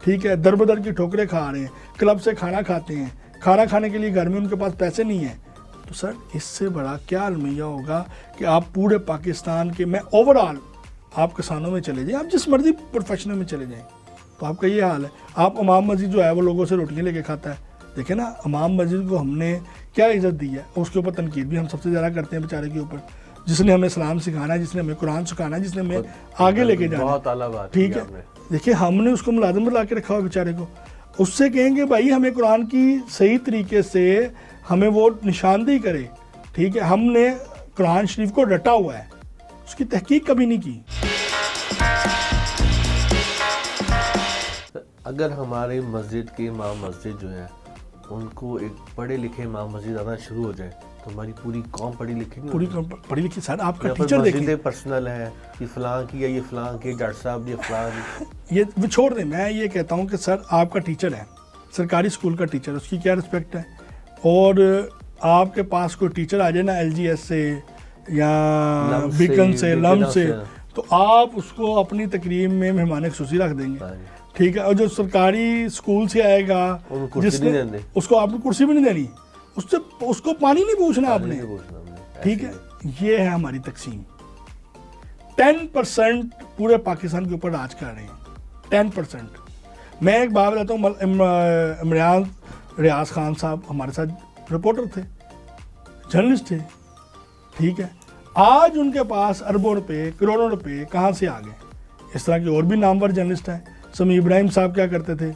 ٹھیک ہے, در بدر کی ٹھوکریں کھا رہے ہیں, کلب سے کھانا کھاتے ہیں, کھانا کھانے کے لیے گھر میں ان کے پاس پیسے نہیں ہیں. تو سر اس سے بڑا کیا المیہ ہوگا کہ آپ پورے پاکستان کے, میں اوور آل آپ کسانوں میں چلے جائیں, آپ جس مرضی پروفیشنل میں چلے جائیں, تو آپ کا یہ حال ہے. آپ امام مسجد جو ہے وہ لوگوں سے روٹیاں لے کے کھاتا ہے. دیکھیں نا, امام مسجد کو ہم نے کیا عزت دی ہے, اس کے اوپر تنقید بھی ہم سب سے زیادہ کرتے ہیں بیچارے کے اوپر, جس نے ہمیں اسلام سکھانا ہے, جس نے ہمیں قرآن سکھانا ہے, جس نے ہمیں آگے لے کے جانا بہت اعلیٰ بات. ٹھیک ہے, دیکھیں ہم نے اس کو ملازم بنا کے رکھا ہوا بیچارے کو. اس سے کہیں گے بھائی ہمیں قرآن کی صحیح طریقے سے ہمیں وہ نشاندہی کرے. ٹھیک ہے, ہم نے قرآن شریف کو رٹا ہوا ہے, اس کی تحقیق کبھی نہیں کی. اگر ہمارے مسجد کے امام مسجد جو ہیں ان کو ایک پڑھے لکھے امام مسجد آنا شروع ہو جائے تو ہماری پوری قوم پڑھی لکھی نہیں, پوری پڑھی لکھی. سر آپ کا ٹیچر دیکھیں, پرسنل ہے یہ فلاں کی, یہ فلاں کی, ڈاکٹر صاحب یہ فلاں کی, یہ وہ چھوڑ دیں. میں یہ کہتا ہوں کہ سر آپ کا ٹیچر ہے, سرکاری اسکول کا ٹیچر, اس کی کیا رسپیکٹ ہے. اور آپ کے پاس کوئی ٹیچر آ جائے نا ایل جی ایس سے یا بیکن سے, لم سے, تو آپ اس کو اپنی تقریب میں مہمان خصوصی رکھ دیں گے. ٹھیک ہے, اور جو سرکاری اسکول سے آئے گا جس نے, اس کو آپ نے کرسی بھی نہیں دینی, اس کو پانی نہیں پوچھنا آپ نے. ٹھیک ہے, یہ ہے ہماری تقسیم. 10% پورے پاکستان کے اوپر راج کر رہے ہیں, 10%. میں ایک بات بتاتا ہوں, عمران ریاض خان صاحب ہمارے ساتھ رپورٹر تھے, جرنلسٹ تھے. ٹھیک ہے, آج ان کے پاس اربوں روپے, کروڑوں روپے کہاں سے آ گئے. اس طرح کے اور بھی نامور جرنلسٹ ہیں. سمیع ابراہیم صاحب کیا کرتے تھے,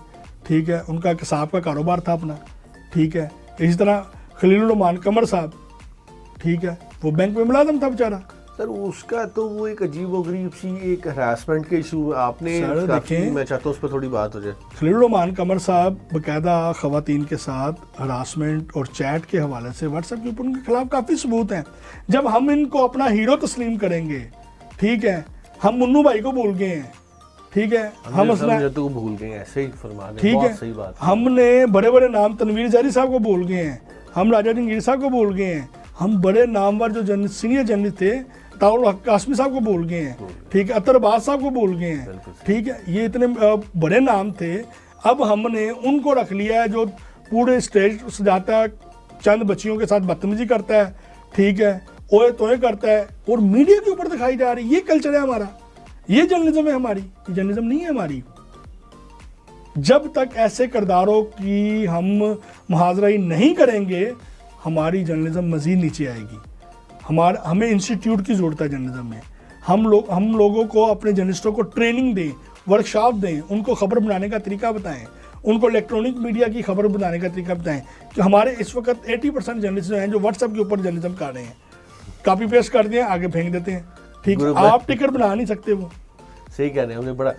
ٹھیک ہے, ان کا کساب کا کاروبار تھا اپنا. ٹھیک ہے, اسی طرح خلیل الرحمان قمر صاحب, ٹھیک ہے, وہ بینک میں ملازم تھا بیچارہ. سر اس کا تو وہ ایک عجیب و غریب سی ایک ہراسمنٹ کے ایشو آپ نے, میں چاہتا ہوں اس پہ تھوڑی بات ہو جائے. خلیل الرحمان قمر صاحب باقاعدہ خواتین کے ساتھ ہراسمنٹ اور چیٹ کے حوالے سے واٹس ایپ کے اوپر ان کے خلاف کافی ثبوت ہیں. جب ہم ان کو اپنا ہیرو تسلیم کریں گے, ٹھیک ہے, ہم منو بھائی کو بھول گئے ہیں. ٹھیک ہے, ہم تو بھول گئے ہیں, ایسے ہی فرما دیں. ٹھیک ہے, ہم نے بڑے بڑے نام تنویر زہری صاحب کو بھول گئے ہیں, ہم راجہ جنگیر صاحب کو بھول گئے ہیں, ہم بڑے نامور جو سینئر جرنلسٹ تھے طاہر قاسمی صاحب کو بھول گئے ہیں. ٹھیک ہے, اطہر عباس صاحب کو بھول گئے ہیں. ٹھیک ہے, یہ اتنے بڑے نام تھے. اب ہم نے ان کو رکھ لیا ہے جو پورے اسٹیج سجاتا ہے, چند بچیوں کے ساتھ بدتمیزی کرتا ہے. ٹھیک ہے, اوے توئے کرتا ہے اور میڈیا کے اوپر دکھائی جا رہی. یہ کلچر ہے ہمارا, یہ جرنلزم ہے ہماری, یہ جرنلزم نہیں ہے ہماری. جب تک ایسے کرداروں کی ہم محاذرہ نہیں کریں گے ہماری جرنلزم مزید نیچے آئے گی. ہمیں انسٹیٹیوٹ کی ضرورت ہے جرنلزم میں. ہم لوگوں کو, اپنے جرنلسٹوں کو ٹریننگ دیں, ورکشاپ دیں, ان کو خبر بنانے کا طریقہ بتائیں, ان کو الیکٹرانک میڈیا کی خبر بنانے کا طریقہ بتائیں. کہ ہمارے اس وقت 80% جرنلسٹ جو ہیں جو واٹس ایپ کے اوپر جرنلزم کر رہے ہیں, کاپی پیسٹ کر دیں, آگے پھینک دیتے ہیں. ٹھیک ہے, آپ ٹکٹ بنا نہیں سکتے. وہ صحیح کہہ رہے ہیں. ہمیں بڑا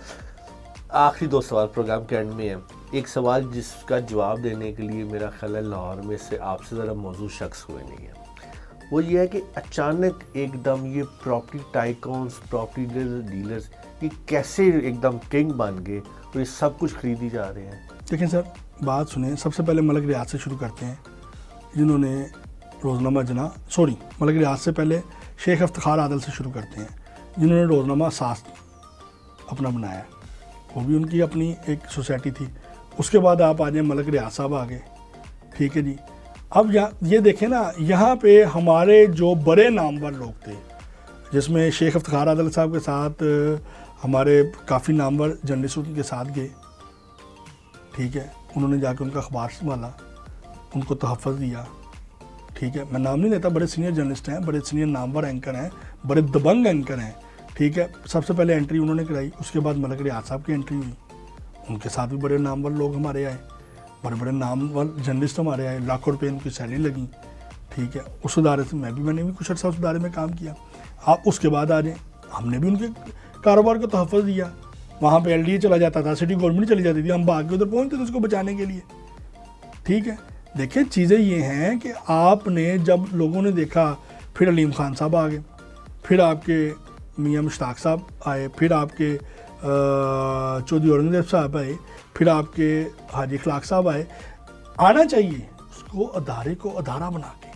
آخری 2 سوال پروگرام کے اینڈ میں ہے. ایک سوال جس کا جواب دینے کے لیے میرا خیال ہے لاہور میں سے آپ سے ذرا موضوع شخص ہوئے نہیں ہے. وہ یہ ہے کہ اچانک ایک دم یہ پراپرٹی ٹائکونز, پراپرٹی ڈیلرز, یہ کیسے ایک دم کنگ بن گئے اور یہ سب کچھ خریدی جا رہے ہیں. دیکھیں سر, بات سنیں. سب سے پہلے ملک ریاض سے شروع کرتے ہیں, جنہوں نے روزنامہ ملک ریاض سے پہلے شیخ افتخار عادل سے شروع کرتے ہیں, جنہوں نے روزنامہ ساس اپنا بنایا. وہ بھی ان کی اپنی ایک سوسائٹی تھی. اس کے بعد آپ آ جائیں ملک ریاض صاحب آگے. ٹھیک ہے جی, اب یہ دیکھیں نا, یہاں پہ ہمارے جو بڑے نامور لوگ تھے, جس میں شیخ افتخار عادل صاحب کے ساتھ ہمارے کافی نامور جرنلسٹ ان کے ساتھ گئے. ٹھیک ہے, انہوں نے جا کے ان کا اخبار سنبھالا, ان کو تحفظ دیا. ٹھیک ہے, میں نام نہیں لیتا, بڑے سینئر جرنلسٹ ہیں, بڑے سینئر نامور اینکر ہیں, بڑے دبنگ اینکر ہیں. ٹھیک ہے, سب سے پہلے انٹری انہوں نے کرائی. اس کے بعد ملک ریاض صاحب کی انٹری ہوئی, ان کے ساتھ بھی بڑے نامور لوگ ہمارے آئے, بڑے بڑے نامور جرنلسٹ ہمارے آئے, لاکھوں روپے ان کی سیلری لگی. ٹھیک ہے, اس ادارے سے میں نے بھی کچھ عرصہ اس ادارے میں کام کیا. آپ اس کے بعد آ جائیں, ہم نے بھی ان کے کاروبار کو تحفظ دیا. وہاں پہ LDA چلا جاتا تھا, سٹی گورنمنٹ چلی جاتی تھی, ہم بھاگ کے ادھر پہنچتے تھے اس کو بچانے کے لیے. ٹھیک ہے, دیکھیں چیزیں یہ ہیں کہ آپ نے جب لوگوں نے دیکھا, پھر علیم خان صاحب آ گئے, پھر آپ کے میاں مشتاق صاحب آئے, پھر آپ کے چودھری اورنگزیب صاحب آئے, پھر آپ کے حاجی اخلاق صاحب آئے. آنا چاہیے اس کو, ادارے کو ادارہ بنا کے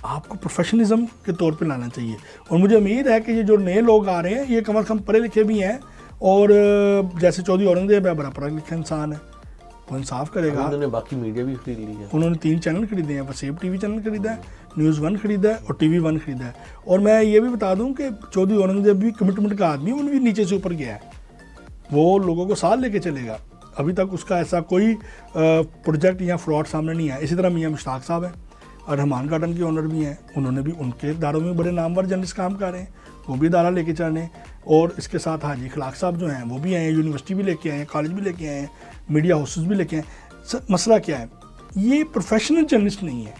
آپ کو پروفیشنلزم کے طور پہ لانا چاہیے. اور مجھے امید ہے کہ یہ جو نئے لوگ آ رہے ہیں یہ کم از کم پڑھے لکھے بھی ہیں, اور جیسے چودھری اورنگزیب ہے بڑا پڑھا لکھا انسان ہے, وہ انصاف کرے گا. انہوں نے باقی میڈیا بھی خرید لی ہے, انہوں نے 3 چینل خریدے ہیں, وسیب ٹی وی چینل خریدا ہے, نیوز 1 خریدا ہے اور ٹی وی 1 خریدا ہے. اور میں یہ بھی بتا دوں کہ چودھری اورنگزیب بھی کمٹمنٹ کا آدمی, انہوں بھی نیچے سے اوپر گیا ہے, وہ لوگوں کو ساتھ لے کے چلے گا. ابھی تک اس کا ایسا کوئی پروجیکٹ یا فراڈ سامنے نہیں آیا. اسی طرح میاں مشتاق صاحب ہیں, اور رحمان گارڈن کے اونر بھی ہیں, انہوں نے بھی ان کے اداروں میں بڑے نامور جرنلسٹ کام کر رہے ہیں, وہ بھی ادارہ لے کے چل رہے ہیں. اور اس کے ساتھ حاجی اخلاق صاحب جو ہیں وہ بھی آئے ہیں, یونیورسٹی بھی لے کے آئے ہیں, کالج بھی لے کے آئے ہیں, میڈیا ہاؤسز بھی لے کے آئے ہیں. مسئلہ کیا ہے, یہ پروفیشنل جرنلسٹ نہیں ہے,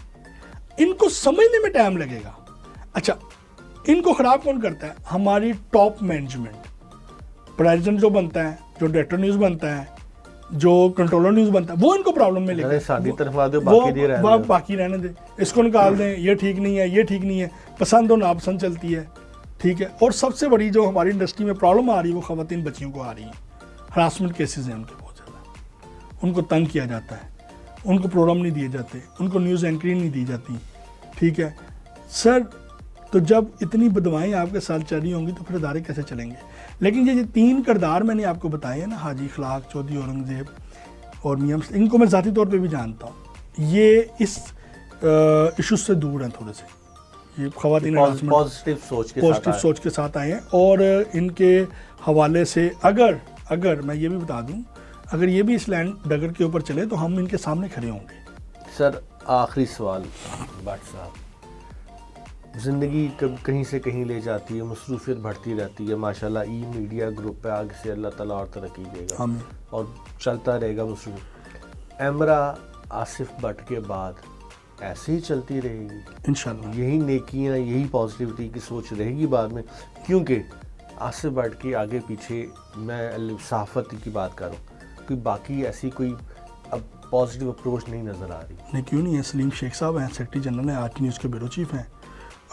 ان کو سمجھنے میں ٹائم لگے گا. اچھا, ان کو خراب کون کرتا ہے؟ ہماری ٹاپ مینجمنٹ. پریزیڈنٹ جو بنتا ہے, جو ڈائریکٹر نیوز بنتا ہے, جو کنٹرولر نیوز بنتا ہے, وہ ان کو پرابلم میں لے کے باقی رہنے دے, اس کو نکال دیں, یہ ٹھیک نہیں ہے, یہ ٹھیک نہیں ہے, پسند و ناپسند چلتی ہے, ٹھیک ہے. اور سب سے بڑی جو ہماری انڈسٹری میں پرابلم آ رہی ہے وہ خواتین بچیوں کو آ رہی ہیں. ہراسمنٹ کیسز ہیں ان کے بہت زیادہ, ان کو تنگ کیا جاتا ہے, ان کو پروگرام نہیں دیے جاتے, ان کو نیوز اینکرنگ نہیں دی جاتی, ٹھیک ہے سر. تو جب اتنی بدوائیں آپ کے ساتھ چل رہی ہوں گی تو پھر ادارے کیسے چلیں گے؟ لیکن یہ 3 کردار میں نے آپ کو بتائے ہیں نا, حاجی اخلاق, چودھری اورنگزیب اور میاں, ان کو میں ذاتی طور پہ بھی جانتا ہوں, یہ اس ایشوز سے دور ہیں تھوڑے سے. یہ خواتین پازیٹیو سوچ کے ساتھ آئے ہیں, اور ان کے حوالے سے اگر میں یہ بھی بتا دوں, اگر یہ بھی اس لینڈ ڈگر کے اوپر چلے تو ہم ان کے سامنے کھڑے ہوں گے. سر آخری سوال بٹ صاحب, زندگی کہیں سے کہیں لے جاتی ہے, مصروفیت بڑھتی رہتی ہے, ماشاءاللہ ای میڈیا گروپ پہ آگے سے اللہ تعالیٰ اور ترقی دے گا اور چلتا رہے گا مصروف. ایمرا آصف بٹ کے بعد ایسے ہی چلتی رہے گی انشاءاللہ, یہی نیکیاں, یہی پازیٹیوٹی کی سوچ رہے گی بعد میں؟ کیونکہ آصف بٹ کے آگے پیچھے میں صحافت کی بات کر رہا ہوں, کوئی باقی ایسی کوئی اب پازیٹیو اپروچ نہیں نظر آ رہی. نہیں کیوں نہیں ہے, سلیم شیخ صاحب ہیں, سیکرٹری جنرل ہیں, آج نیوز کے بیورو چیف ہیں.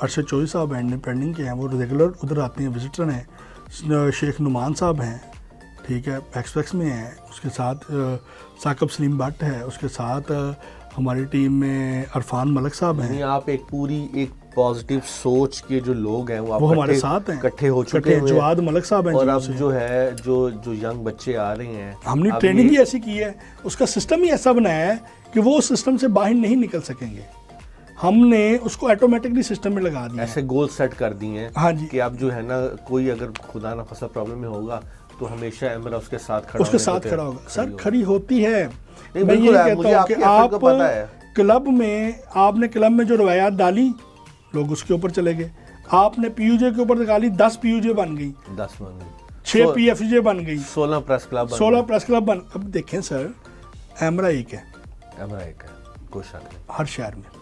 ارشد چودھری صاحب ہیں, انڈیپینڈنٹ کے ہیں, وہ ریگولر ادھر آتے ہیں, وزٹر ہیں. شیخ نعمان صاحب ہیں, ٹھیک ہے, ایکسپیکس میں ہیں. اس کے ساتھ ثاقب سلیم بٹ ہے, اس کے ساتھ ہماری ٹیم میں عرفان ملک صاحب ہیں. آپ ایک پوری ایک پازیٹیو سوچ کے جو لوگ ہیں وہ ہمارے ساتھ ہیں, اکٹھے ہو چکے ہیں. جواد ملک صاحب ہیں, اور اب جو ہے جو ینگ بچے آ رہے ہیں, ہم نے ٹریننگ ہی ایسی کی ہے, اس کا سسٹم ہی ایسا بنایا ہے کہ وہ سسٹم سے باہر نہیں نکل سکیں گے. ہم نے اس کو آٹومیٹکلی سسٹم میں لگا دیا, ایسے گول سیٹ کر دیے ہیں. ہاں جی, کہ اب جو ہے نا کوئی اگر خدا نہ خاصا پرابلم میں ہوگا تو ہمیشہ ایمرا اس کے ساتھ کھڑا ہوگا. سر کھڑی ہوتی ہے. میں یہ کہتا ہوں کہ آپ کلب میں, آپ نے کلب میں جو روایات ڈالی لوگ اس کے اوپر چلے گئے. آپ نے پی یو جے کے اوپر نکالی, 10 پی یو جے بن گئی, 6 پی ایف جے بن گئی, 16 پریس کلب بن. اب دیکھیں سر, ایمرا ایک ہے, کوئی شک نہیں, ہر شہر میں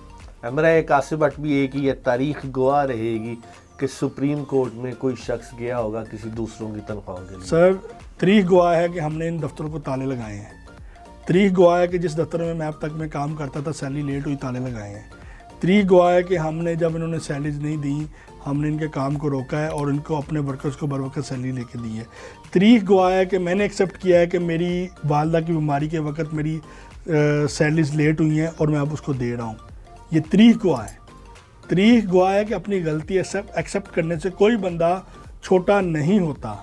ایمرا ایک. آصف بٹ بھی ایک ہی ہے. تاریخ گواہ رہے گی کہ سپریم کورٹ میں کوئی شخص گیا ہوگا کسی دوسروں کی تنخواہوں کے لیے. سر تاریخ گواہ ہے کہ ہم نے ان دفتروں کو تالے لگائے ہیں. تاریخ گواہ ہے کہ جس دفتر میں اب تک میں کام کرتا تھا سیلری لیٹ ہوئی, تالے لگائے ہیں. تاریخ گواہ ہے کہ ہم نے جب انہوں نے سیلریز نہیں دی ہم نے ان کے کام کو روکا ہے اور ان کو اپنے ورکرز کو بر وقت سیلری لے کے دی ہے. تاریخ گواہ ہے کہ میں نے ایکسیپٹ کیا ہے کہ میری والدہ کی بیماری کے وقت میری سیلریز لیٹ ہوئی ہیں اور میں اب اس کو دے رہا ہوں. یہ تاریخ گواہ ہے. تاریخ گواہ ہے کہ اپنی غلطی ایکسیپٹ کرنے سے کوئی بندہ چھوٹا نہیں ہوتا.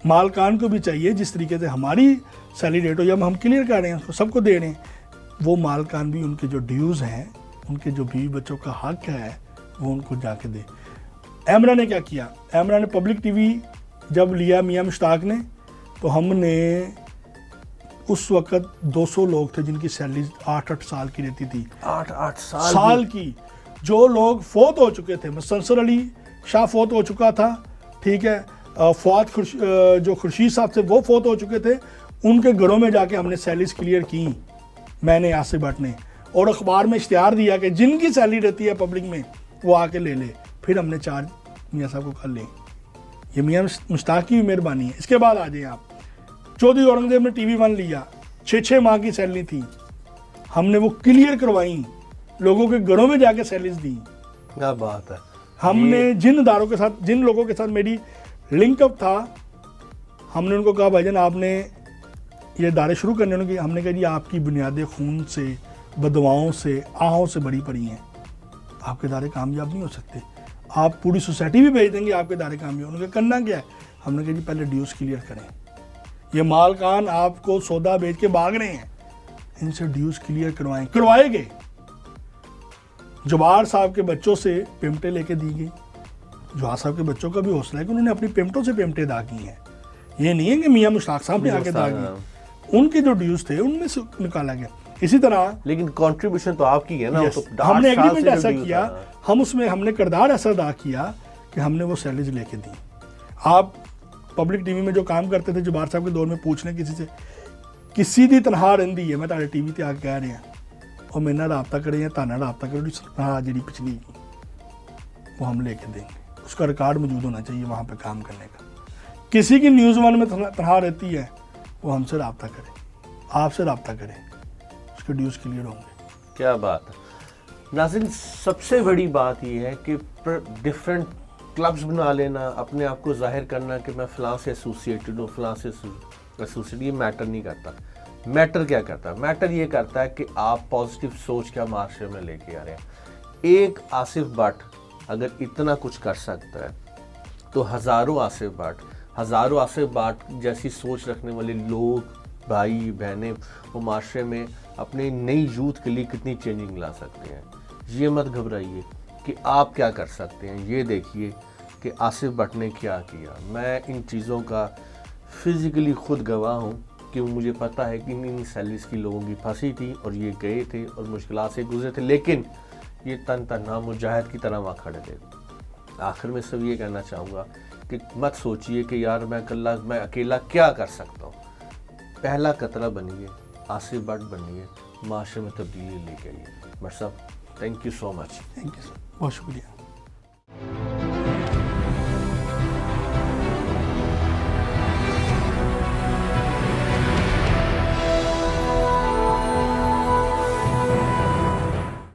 مالکان کو بھی چاہیے جس طریقے سے ہماری سیلری ریٹ ہو, جب ہم کلیئر کر رہے ہیں اس کو سب کو دے رہے ہیں, وہ مالکان بھی ان کے جو ڈیوز ہیں, ان کے جو بیوی بچوں کا حق ہے وہ ان کو جا کے دے. ایمرا نے کیا کیا, ایمرا نے پبلک ٹی وی جب لیا میاں مشتاق نے, تو ہم نے اس وقت 200 لوگ تھے جن کی سیلری 8 سال کی رہتی تھی. 8 سال کی. جو لوگ فوت ہو چکے تھے, مسنصر علی شاہ فوت ہو چکا تھا, ٹھیک ہے, فواد جو خورشید صاحب تھے وہ فوت ہو چکے تھے, ان کے گھروں میں جا کے ہم نے سیلریز کلیئر کی, میں نے آصف بٹ نے, اور اخبار میں اشتہار دیا کہ جن کی سیلری رہتی ہے پبلک میں وہ آ کے لے لے. پھر ہم نے چارج میاں صاحب کو کر لیں. یہ میاں مشتاق کی مہربانی ہے. اس کے بعد آ جائیں آپ, چودھری اورنگزیب نے ٹی وی 1 لیا, 6 ماہ کی سیلری تھی, ہم نے وہ کلیئر کروائیں, لوگوں کے گھروں میں جا کے سیلریز دی. کیا بات ہے. ہم نے جن اداروں کے ساتھ, جن لوگوں کے ساتھ میری لنک اپ تھا, ہم نے ان کو کہا بھائی جان آپ نے یہ ادارے شروع کرنے ان کی, ہم نے کہا جی آپ کی بنیادیں خون سے, بدواؤں سے, آہوں سے بڑی پڑی ہیں, آپ کے ادارے کامیاب نہیں ہو سکتے. آپ پوری سوسائٹی بھی بھیج دیں گے آپ کے ادارے کامیاب. انہوں نے کرنا کیا ہے, ہم نے کہا جی پہلے ڈیوز کلیئر کریں. یہ مالکان آپ کو سودا بیچ کے بھاگ رہے ہیں, ان سے ڈیوز کلیئر کروائے گئے. جوار صاحب کے بچوں سے پیمنٹیں لے کے دی گئی. جوار صاحب کے بچوں کا بھی حوصلہ ہے کہ انہوں نے اپنی پیمنٹوں سے پیمنٹیں ادا کی ہیں. یہ نہیں ہے کہ میاں مشتاق صاحب نے آ کے ادا کی, ان کے جو ڈیوز تھے ان میں سے نکالا گیا. اسی طرح لیکن کنٹریبیوشن تو آپ کی ہے نا. ہم نے ایگریمنٹ ایسا کیا, ہم اس میں ہم نے کردار ایسا ادا کیا کہ ہم نے وہ سیلریز لے کے دی. آپ پبلک ٹی وی میں جو کام کرتے تھے جبار صاحب کے دور میں پوچھنے کسی سے کسی دی تنخواہ رہندی ہے, میں تاڑے ٹی وی تے آ کے کہہ رہے ہیں اور میرے نال رابطہ کرے یا تانا رابطہ کرے, تنخواہ جڑی پچھلی وہ ہم لے کے دیں گے. اس کا ریکارڈ موجود ہونا چاہیے وہاں پہ کام کرنے کا. کسی کی نیوز ون میں تنخواہ رہتی ہے وہ ہم سے رابطہ کرے, آپ سے رابطہ کرے, اس کے ڈیوز کلیئر ہوں گے. کیا بات ہے. ناظرین, سب سے بڑی بات یہ ہے کہ ڈفرینٹ کلبز بنا لینا, اپنے آپ کو ظاہر کرنا کہ میں فلاں سے ایسوسیٹڈ ہوں, فلاں سے ایسوسیٹڈ, یہ میٹر نہیں کرتا. میٹر کیا کرتا ہے؟ میٹر یہ کرتا ہے کہ آپ پازیٹیو سوچ کیا معاشرے میں لے کے آ رہے ہیں. ایک آصف بٹ اگر اتنا کچھ کر سکتا ہے تو ہزاروں آصف بٹ جیسی سوچ رکھنے والے لوگ, بھائی بہنیں, وہ معاشرے میں اپنے نئی یوتھ کے لیے کتنی چینجنگ لا سکتے ہیں. یہ مت گھبرائیے کہ آپ کیا کر سکتے ہیں, یہ دیکھیے کہ آصف بٹ نے کیا کیا. میں ان چیزوں کا فزیکلی خود گواہ ہوں کہ مجھے پتہ ہے کہ ان سیلریز کی لوگوں کی پھنسی تھی اور یہ گئے تھے اور مشکلات سے گزرے تھے, لیکن یہ تنہا مجاہد کی طرح وہاں کھڑے تھے. آخر میں سب یہ کہنا چاہوں گا کہ مت سوچئے کہ یار میں اکیلا کیا کر سکتا ہوں. پہلا قطرہ بنیے, آصف بٹ بنیے, معاشرے میں تبدیلی لے کے آئیے. بٹ صاحب, thank you so much. Thank you sir, بہت شکریہ.